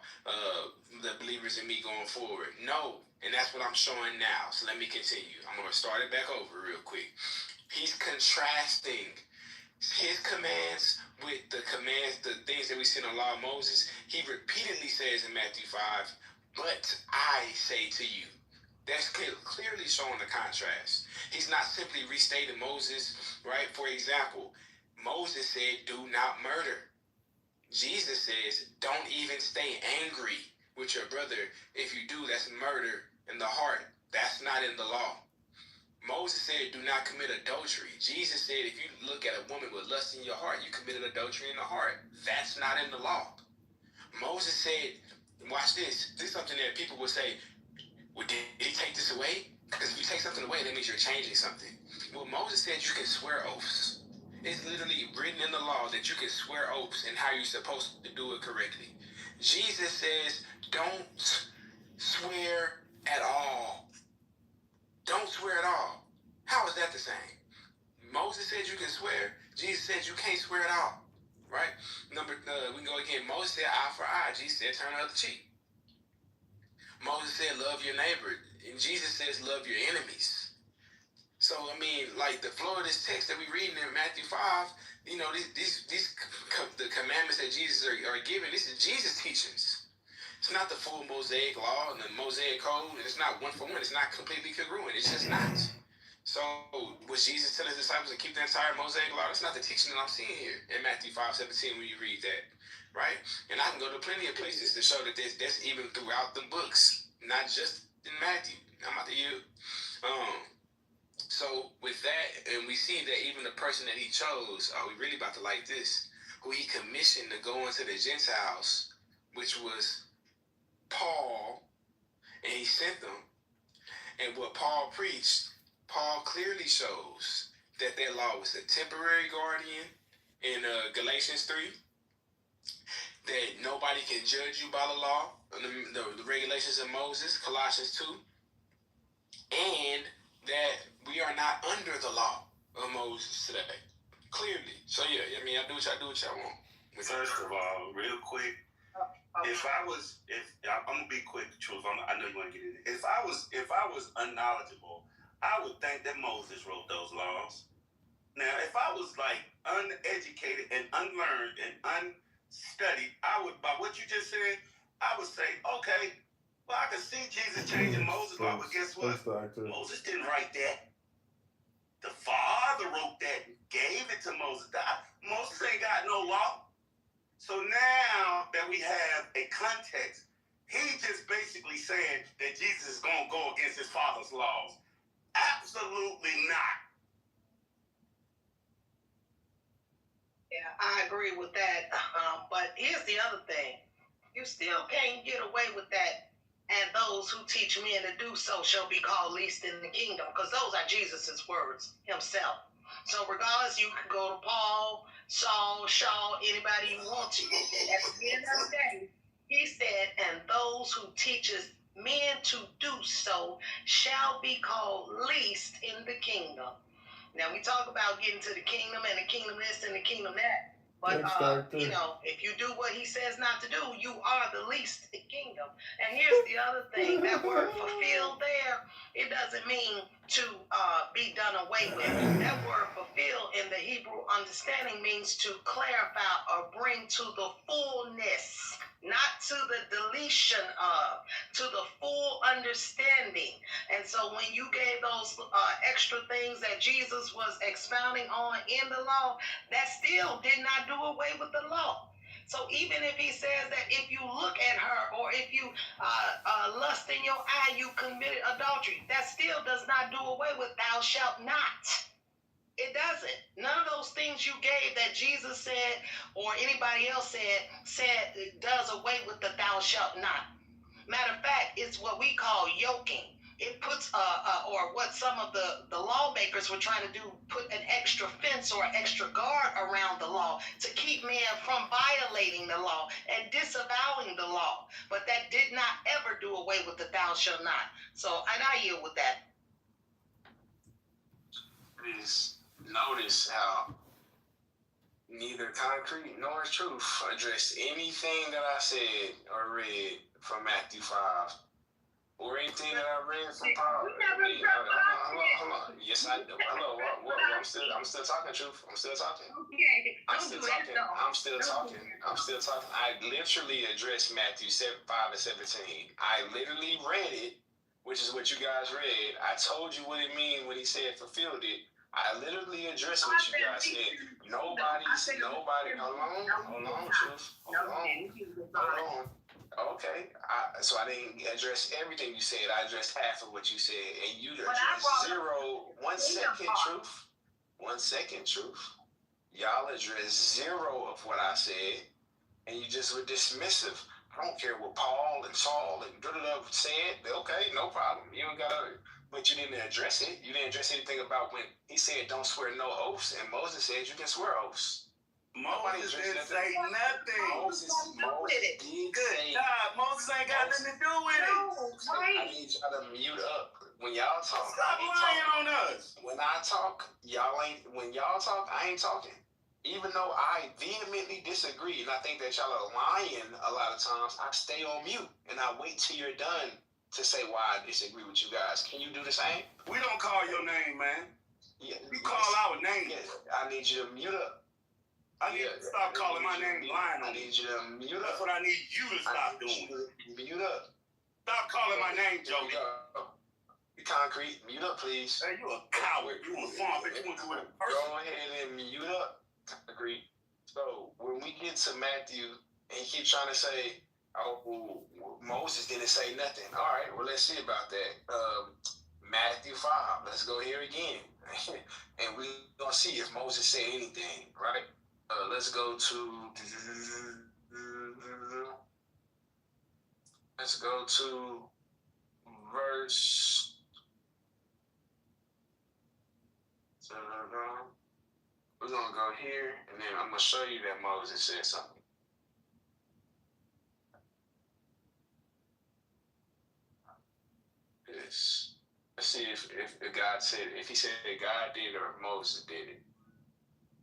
the believers in me going forward. No, and that's what I'm showing now. So let me continue. I'm going to start it back over real quick. He's contrasting his commands with the things that we see in the law of Moses. He repeatedly says in Matthew 5, "But I say to you." That's clearly showing the contrast. He's not simply restating Moses, right? For example, Moses said, "Do not murder." Jesus says, "Don't even stay angry with your brother. If you do, that's murder in the heart." That's not in the law. Moses said, "Do not commit adultery." Jesus said, if you look at a woman with lust in your heart, you committed adultery in the heart. That's not in the law. Moses said, watch this. This is something that people would say, well, did he take this away? Because if you take something away, that means you're changing something. Well, Moses said you can swear oaths. It's literally written in the law that you can swear oaths and how you're supposed to do it correctly. Jesus says, don't swear at all. Don't swear at all. How is that the same? Moses said you can swear. Jesus said you can't swear at all. Right? We can go again. Moses said eye for eye. Jesus said turn the other cheek. Moses said love your neighbor. And Jesus says love your enemies. So I mean, like the flow of this text that we reading in Matthew 5, you know, these the commandments that Jesus are giving. This is Jesus' teachings. It's not the full Mosaic law and the Mosaic code. It's not one for one. It's not completely congruent. It's just not. So was Jesus telling his disciples to keep the entire Mosaic law? That's not the teaching that I'm seeing here in Matthew 5:17 when you read that, right? And I can go to plenty of places to show that that's even throughout the books, not just in Matthew. I'm about to yield. So with that, and we see that even the person that he chose, we really about to like this, who he commissioned to go into the Gentiles, which was Paul, and he sent them. And what Paul preached, Paul clearly shows that law was a temporary guardian in Galatians 3, that nobody can judge you by the law, the regulations of Moses, Colossians 2, and that we are not under the law of Moses today. Clearly. So yeah, I mean, I do what y'all want. First of all, real quick, I'm gonna be quick, truth. I know you want to get in it. If I was unknowledgeable, I would think that Moses wrote those laws. Now, if I was like uneducated and unlearned and unstudied, I would, by what you just said, I would say, okay, well, I can see Jesus changing Moses' law, but guess what? Moses didn't write that. The Father wrote that and gave it to Moses. Moses ain't got no law. So now that we have a context, he just basically saying that Jesus is going to go against his Father's laws. Absolutely not. Yeah, I agree with that. But here's the other thing. You still can't get away with that. And those who teach men to do so shall be called least in the kingdom. Because those are Jesus' words himself. So regardless, you can go to Paul, Saul, Shaw, anybody you want to. At the end of the day, he said, and those who teaches men to do so shall be called least in the kingdom. Now, we talk about getting to the kingdom and the kingdom this and the kingdom that. But, you know, if you do what he says not to do, you are the least in the kingdom. And here's the other thing. That word fulfilled there, it doesn't mean to be done away with. That word fulfill in the Hebrew understanding means to clarify or bring to the fullness, not to the deletion of, to the full understanding. And so when you gave those extra things that Jesus was expounding on in the law, that still did not do away with the law. So even if he says that if you look at her or if you lust in your eye, you committed adultery, that still does not do away with thou shalt not. It doesn't. None of those things you gave that Jesus said or anybody else said does away with the thou shalt not. Matter of fact, it's what we call yoking. It puts, or what some of the lawmakers were trying to do, put an extra fence or an extra guard around the law to keep men from violating the law and disavowing the law. But that did not ever do away with the thou shalt not. So, and I yield with that. Please notice how neither concrete nor truth addressed anything that I said or read from Matthew 5. Or anything that I read from Paul. Hold on. Yes, I do. Hello. What? I'm still talking, truth. I'm still talking. I'm still talking. I literally addressed Matthew 5 and 17. I literally read it, which is what you guys read. I told you what it means when he said fulfilled it. I literally addressed what you guys said. Nobody. Hold on, truth. Hold on. Okay, so I didn't address everything you said. I addressed half of what you said, and you addressed zero. 1 second, truth. 1 second, truth. Y'all addressed zero of what I said, and you just were dismissive. I don't care what Paul and Saul and said. Okay, no problem. You don't gotta, but you didn't address it. You didn't address anything about when he said don't swear no oaths, and Moses said you can swear oaths. Moses didn't say nothing. Moses did say. God, Moses ain't got nothing to do with it. I need y'all to mute up when y'all talk. Stop lying on us. When I talk, y'all ain't. When y'all talk, I ain't talking. Even though I vehemently disagree, and I think that y'all are lying a lot of times, I stay on mute and I wait till you're done to say why I disagree with you guys. Can you do the same? We don't call your name, man. You call our name. Yes. I need you to mute up. I need you to stop calling my name lying on me. I need you to mute up. That's what I need you to stop doing. Mute up. Stop calling my name, Jody. You concrete. Mute up, please. Hey, you a coward. You want to farm, but you want to do it in person. Go ahead and mute up. Concrete. So when we get to Matthew, and he keeps trying to say, oh, Moses didn't say nothing. All right, well, let's see about that. Matthew 5. Let's go here again. And we're going to see if Moses said anything, right? Let's go to verse. We're going to go here, and then I'm going to show you that Moses said something. Let's see if God said, if he said God did or if Moses did it.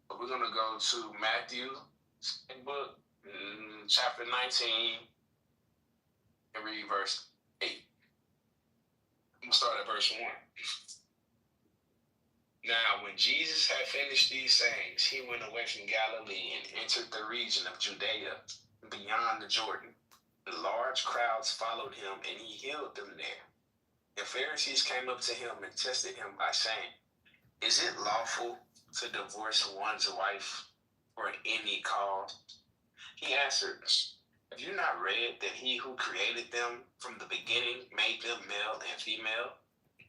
But we're going to go to Matthew, book, chapter 19, and read verse 8. I'm going to start at verse 1. Now, when Jesus had finished these sayings, he went away from Galilee and entered the region of Judea beyond the Jordan. The large crowds followed him, and he healed them there. The Pharisees came up to him and tested him by saying, is it lawful to divorce one's wife for any cause? He answered, have you not read that he who created them from the beginning made them male and female,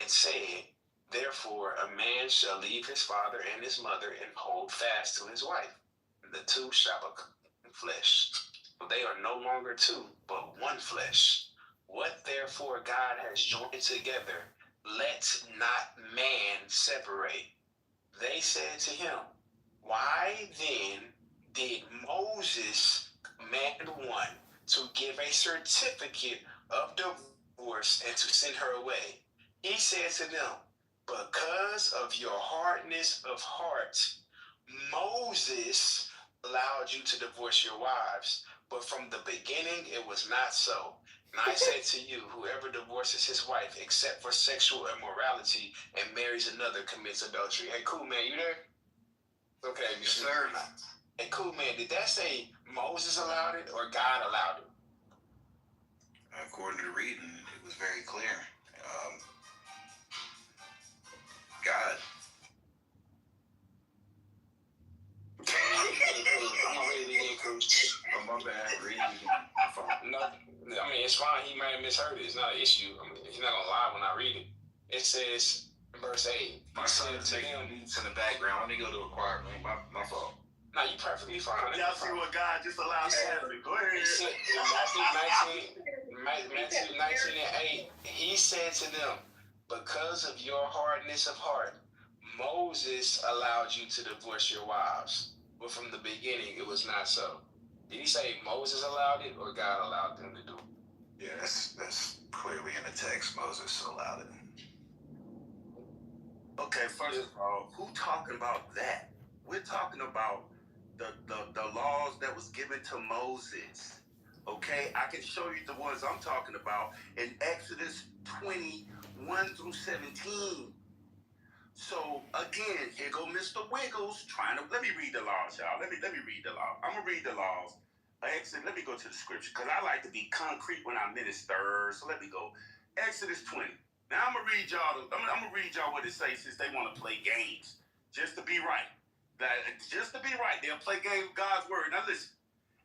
and said, therefore a man shall leave his father and his mother and hold fast to his wife, and the two shall become flesh. For they are no longer two, but one flesh. What therefore God has joined together, let not man separate. They said to him, why then did Moses command one to give a certificate of divorce and to send her away? He said to them, because of your hardness of heart, Moses allowed you to divorce your wives, but from the beginning it was not so. And I say to you, whoever divorces his wife except for sexual immorality and marries another commits adultery. Hey, cool man, you there? Okay, yes, sir. Hey, cool man, did that say Moses allowed it or God allowed it? According to the reading, it was very clear. God. I'm gonna read it again, Coach. Oh, my bad. Read it again. No, I mean, it's fine. He might have misheard it. It's not an issue. I mean, he's not gonna lie when I read it. It says, verse 8. My son is making beats in the background. Let me go to a choir, man. My fault. No, you perfectly fine. Y'all see what God just allowed to happen. Go ahead. Matthew 19 and 8, he said to them, because of your hardness of heart, Moses allowed you to divorce your wives, but from the beginning it was not so. Did he say Moses allowed it or God allowed them to do it? Yeah, that's clearly in the text. Moses allowed it. Okay, first of all, who talking about that? We're talking about the laws that was given to Moses. Okay, I can show you the ones I'm talking about in Exodus 21 through 17. So again, here go Mr. Wiggles trying to let me read the laws, y'all. Let me read the law. I'm gonna read the laws. Exodus, let me go to the scripture because I like to be concrete when I minister. So let me go. Exodus 20. Now I'm gonna read y'all. I'm gonna read y'all what it says since they want to play games, just to be right. Just to be right, they'll play games with God's word. Now listen.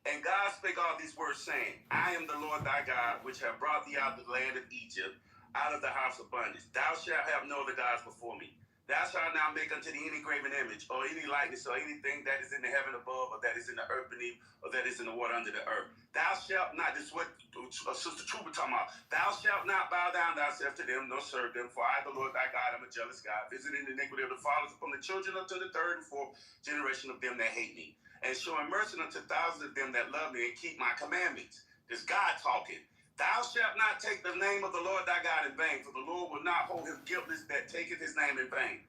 And God spake all these words, saying, I am the Lord thy God, which have brought thee out of the land of Egypt, out of the house of bondage. Thou shalt have no other gods before me. Thou shalt not make unto thee any graven image, or any likeness, or anything that is in the heaven above, or that is in the earth beneath, or that is in the water under the earth. Thou shalt not, this is what Sister Trooper talking about. Thou shalt not bow down thyself to them, nor serve them, for I, the Lord thy God, am a jealous God, visiting the iniquity of the fathers upon the children unto the third and fourth generation of them that hate me, and showing mercy unto thousands of them that love me and keep my commandments. This God talking. Thou shalt not take the name of the Lord thy God in vain, for the Lord will not hold him guiltless that taketh his name in vain.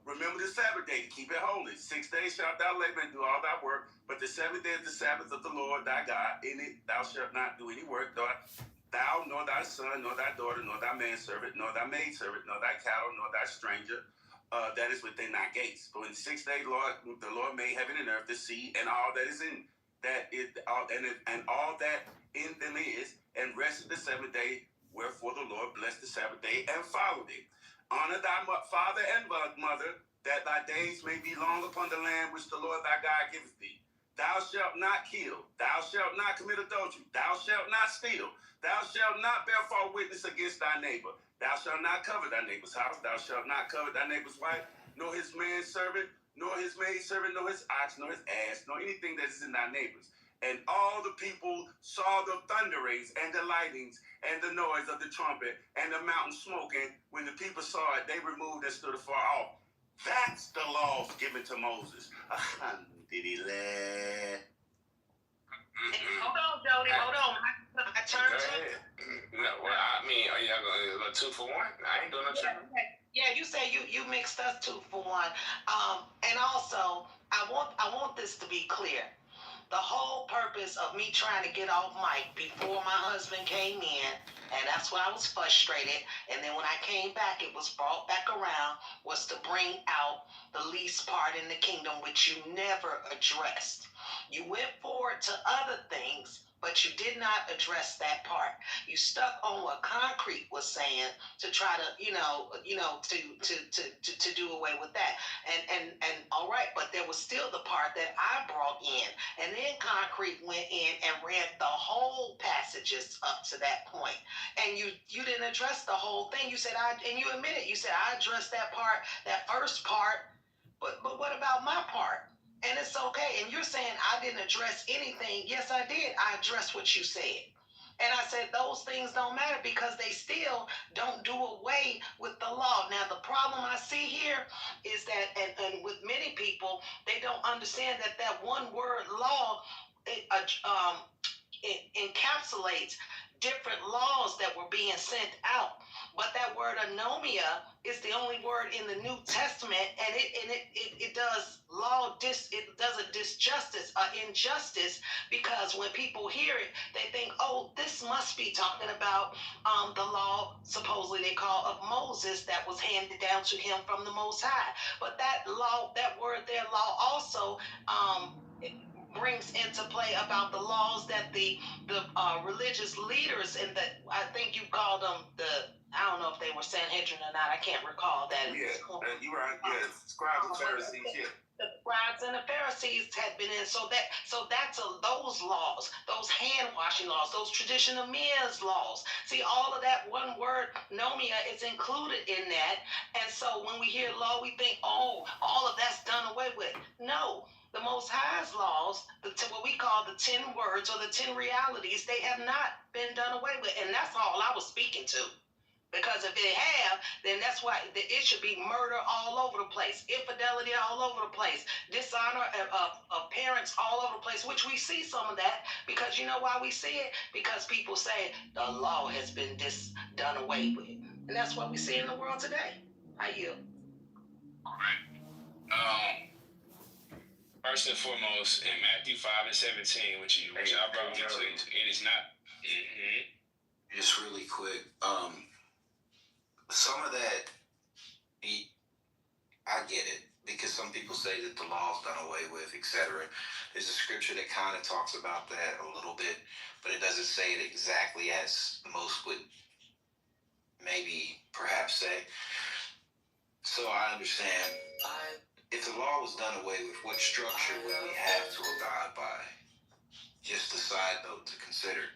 Remember the Sabbath day to keep it holy. 6 days shalt thou labor and do all thy work, but the seventh day is the Sabbath of the Lord thy God. In it thou shalt not do any work, thou, nor thy son, nor thy daughter, nor thy manservant, nor thy maidservant, nor thy cattle, nor thy stranger, that is within thy gates. For in 6 days, Lord, the Lord made heaven and earth, the sea, and all that is in that is all and all that in them is, and rested the 7th day. Wherefore the Lord blessed the Sabbath day and followed it. Honor thy father and mother, that thy days may be long upon the land which the Lord thy God giveth thee. Thou shalt not kill. Thou shalt not commit adultery. Thou shalt not steal. Thou shalt not bear false witness against thy neighbor. Thou shalt not covet thy neighbor's house. Thou shalt not covet thy neighbor's wife, nor his manservant, nor his maidservant, nor his ox, nor his ass, nor anything that is in thy neighbor's. And all the people saw the thunderings and the lightnings and the noise of the trumpet and the mountain smoking. When the people saw it, they removed and stood afar off. That's the laws given to Moses. Hold on, Jody. Hold on. I turn to. No, well, I mean, are y'all going to 2 for 1? I ain't doing no tripping. Yeah, you said you mixed us 2 for 1. And also, I want this to be clear. The whole purpose of me trying to get off mic before my husband came in, and that's why I was frustrated, and then when I came back, it was brought back around, was to bring out the least part in the kingdom, which you never addressed. You went forward to other things, but you did not address that part. You stuck on what Concrete was saying to try to, to do away with that. And all right, but there was still the part that I brought in. And then Concrete went in and read the whole passages up to that point. And you didn't address the whole thing. You said, and you admitted, you said, I addressed that part, that first part, but what about my part? And it's okay. And you're saying I didn't address anything. Yes, I did. I addressed what you said. And I said those things don't matter because they still don't do away with the law. Now, the problem I see here is that, and with many people, they don't understand that one word law, it encapsulates different laws that were being sent out. But that word anomia is the only word in the New Testament, and it does it does a disjustice, injustice, because when people hear it, they think, oh, this must be talking about the law, supposedly they call of Moses, that was handed down to him from the Most High. But that law, that word there, law, also brings into play about the laws that the religious leaders, and that I think you called them I don't know if they were Sanhedrin or not. I can't recall that. Yeah, you were. Yeah, scribes and Pharisees. Yeah. The scribes and the Pharisees had been in, so that's those laws, those hand washing laws, those tradition of men's laws. See, all of that one word nomia is included in that, and so when we hear law, we think, oh, all of that's done away with. No. The Most High's laws, what we call the 10 words or the 10 realities, they have not been done away with. And that's all I was speaking to. Because if they have, then that's why it should be murder all over the place, infidelity all over the place, dishonor of parents all over the place, which we see some of that. Because you know why we see it? Because people say the law has been done away with. And that's what we see in the world today. How you? First and foremost, in Matthew 5 and 17, which I brought me to, it is not. Just really quick, some of that, I get it, because some people say that the law's done away with, etc. There's a scripture that kind of talks about that a little bit, but it doesn't say it exactly as most would maybe perhaps say. So I understand. If the law was done away with, what structure would we have to abide by? Just a side note to consider.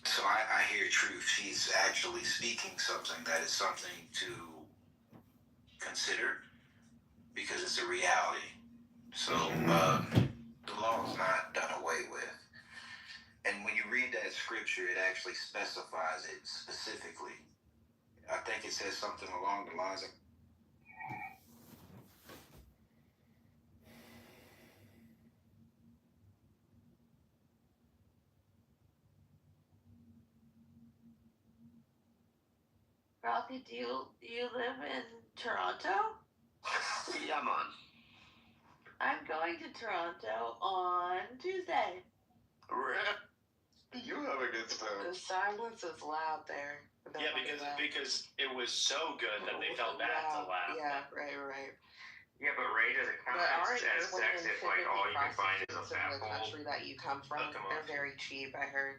So I hear truth. She's actually speaking something that is something to consider because it's a reality. So the law is not done away with. And when you read that scripture, it actually specifies it specifically. I think it says something along the lines of, Ralphie, do you live in Toronto? Yeah, man. I'm going to Toronto on Tuesday. You have a good time. The silence is loud there. Yeah, because it was so good that they felt bad to laugh. Yeah, right. Yeah, but Ray doesn't count as sex if like all you can find is a fat in the country that you come from. They're very cheap, I heard.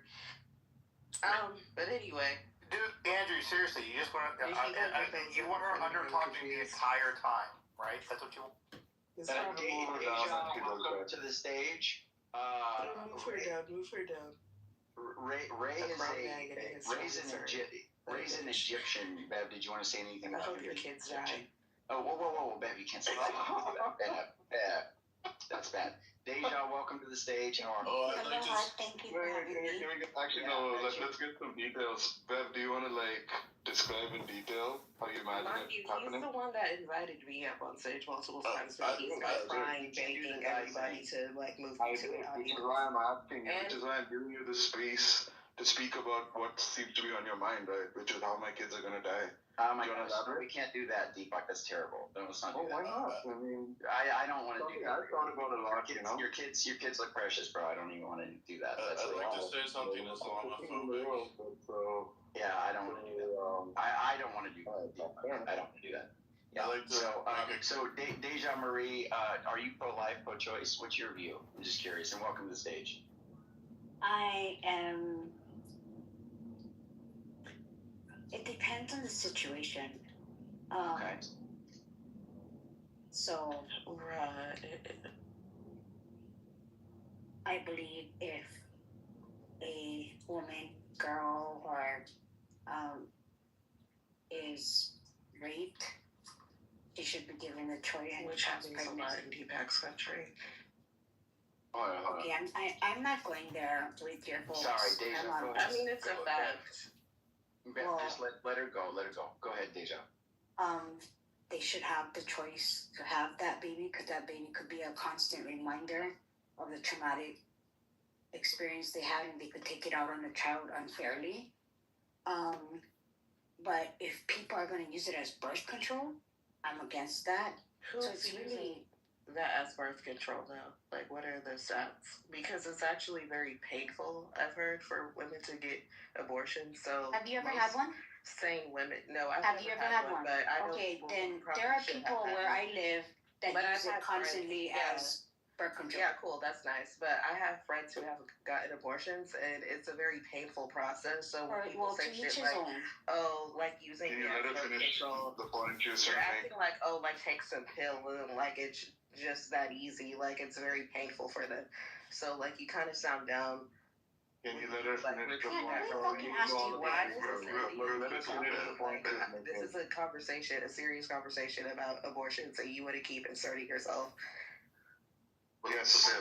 But anyway. Dude, Andrew, seriously, you just want to, you want her underclogging the entire time, right? That's what you want? Welcome to the stage. Move her down. Ray's an Egyptian. Bev, did you want to say anything about your kids die? Oh, whoa, Bev, you can't say that. Bev, that's bad. Deja, welcome to the stage. How are you? Thank you for having me. Actually, no, let's get some details. Bev, do you want to, like, describe in detail how you imagine it happening? He's the one that invited me up on stage multiple times, but he's like crying, begging everybody to, like, move me to the audience. Which is why I'm asking you, which is why I'm giving you the space to speak about what seems to be on your mind, right? Which is how my kids are going to die. Oh my gosh, we can't do that, Deepak. That's terrible. No, let's not do that. Why not? I mean, I don't want to do that. I thought about it a lot, you know? Your kids look precious, bro. I don't even want to do that. I'd like to say something Islamophobic. Yeah, I don't want to do that. I don't want to do that. I don't want to do that. Yeah. So Deja Marie, are you pro-life, pro-choice? What's your view? I'm just curious, and welcome to the stage. I am. It depends on the situation. Okay. So, I believe if a woman, girl, or is raped, she should be given the choice. Which happens a lot in Deepak's country. Okay, I'm not going there with your folks. Sorry, Deja. I mean, it's a fact. Well, just let her go. Let her go. Go ahead, Deja. They should have the choice to have that baby because that baby could be a constant reminder of the traumatic experience they had, and they could take it out on the child unfairly. But if people are going to use it as birth control, I'm against that. So it's really that as birth control now. Like, what are the stats? Because it's actually very painful, I've heard, for women to get abortions. So have you ever had one? Sane women. No, I've have you ever had one? But I okay, then there are people where I live that use it constantly as birth control. Yeah, cool. That's nice. But I have friends who have gotten abortions, and it's a very painful process. So when people say shit like, "Oh, like using birth control," you're acting like, "Oh, like take some pill," and like it's just that easy. Like it's very painful for them. So like you kind of sound down. Can you let her finish the point? This is a conversation, a serious conversation about abortions, and you want to keep inserting yourself. Yes,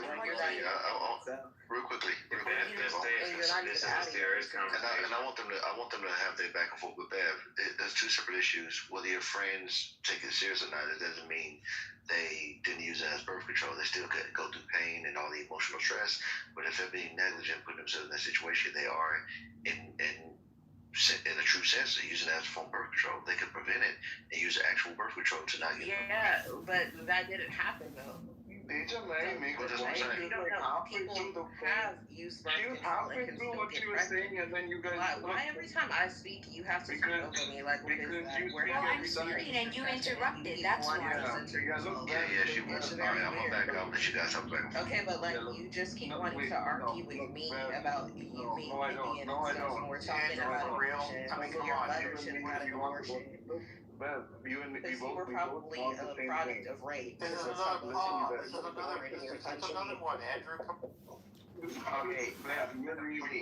real quickly. This is a serious conversation. And I want them to have their back and forth with Bev. There's two separate issues. Whether your friends take it serious or not, it doesn't mean they didn't use it as birth control. They still could go through pain and all the emotional stress. But if they're being negligent, putting themselves in that situation, they are in a true sense of using it as a form of birth control. They could prevent it and use the actual birth control to not get it. Yeah, but that didn't happen though. Deja may make people have used birth control and can still get pregnant. Why every time I speak you have to speak over me? Like, what is that? I'm speaking and you interrupted. That's why. Yeah, she was. Alright, I'm gonna back up. Let you guys have back. Okay, but like you just keep wanting to argue with me about you being Indian and stuff when we're talking about abortion. Your mother should have had an abortion. You were probably a product of rape. This is another one, Andrew. Okay,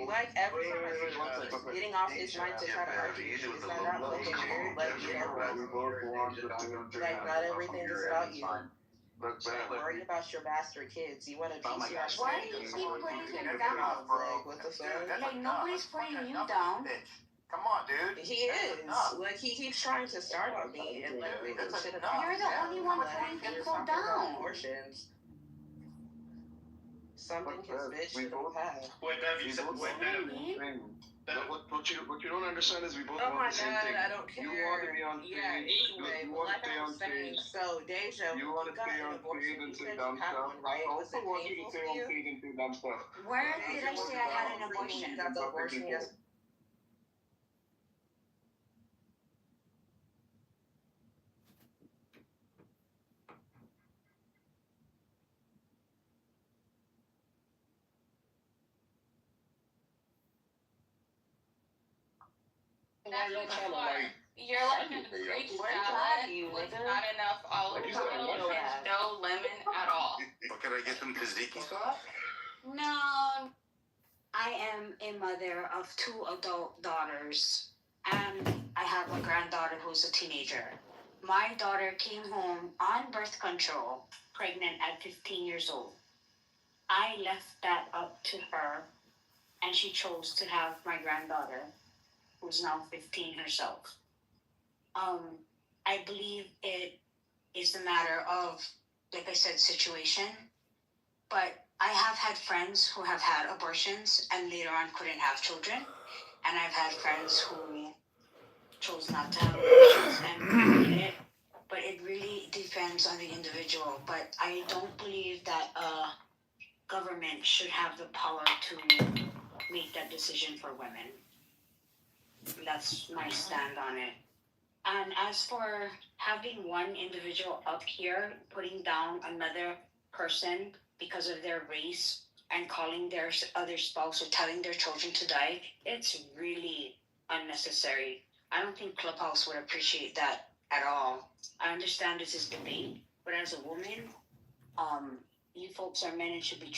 like every time I see him getting off his mic to try to argue, is that not fucking weird? Like, you know, like not everything is about you. Worry about your bastard kids. You want to teach your why do you keep putting him down? Like, what the fuck? Like, nobody's putting you down. Come on, dude. He is. Like, he keeps trying to start on me. And, like, we should have You're the only one putting people down. Abortions. Something his bitch should have had. What you don't understand is we both want the same thing. I don't care. You want to be on stage. Anyway, you want to stay on stage. stage. So, Deja, you want to stay on stage and say dumb stuff. I also want you to stay on stage and say dumb stuff. Where did I say I had an abortion? Got the abortion, yes. That's what you are. You're like a Greek salad with not enough olive oil and no lemon at all. But can I get some tzatziki sauce? No, I am a mother of 2 adult daughters, and I have a granddaughter who's a teenager. My daughter came home on birth control, pregnant at 15 years old. I left that up to her, and she chose to have my granddaughter, who's now 15 herself. I believe it is a matter of, like I said, situation. But I have had friends who have had abortions and later on couldn't have children. And I've had friends who chose not to have abortions and did it. But it really depends on the individual. But I don't believe that government should have the power to make that decision for women. That's my stand on it. And as for having one individual up here putting down another person because of their race and calling their other spouse or telling their children to die, it's really unnecessary. I don't think Clubhouse would appreciate that at all. I understand this is debate, but as a woman, you folks are men and should be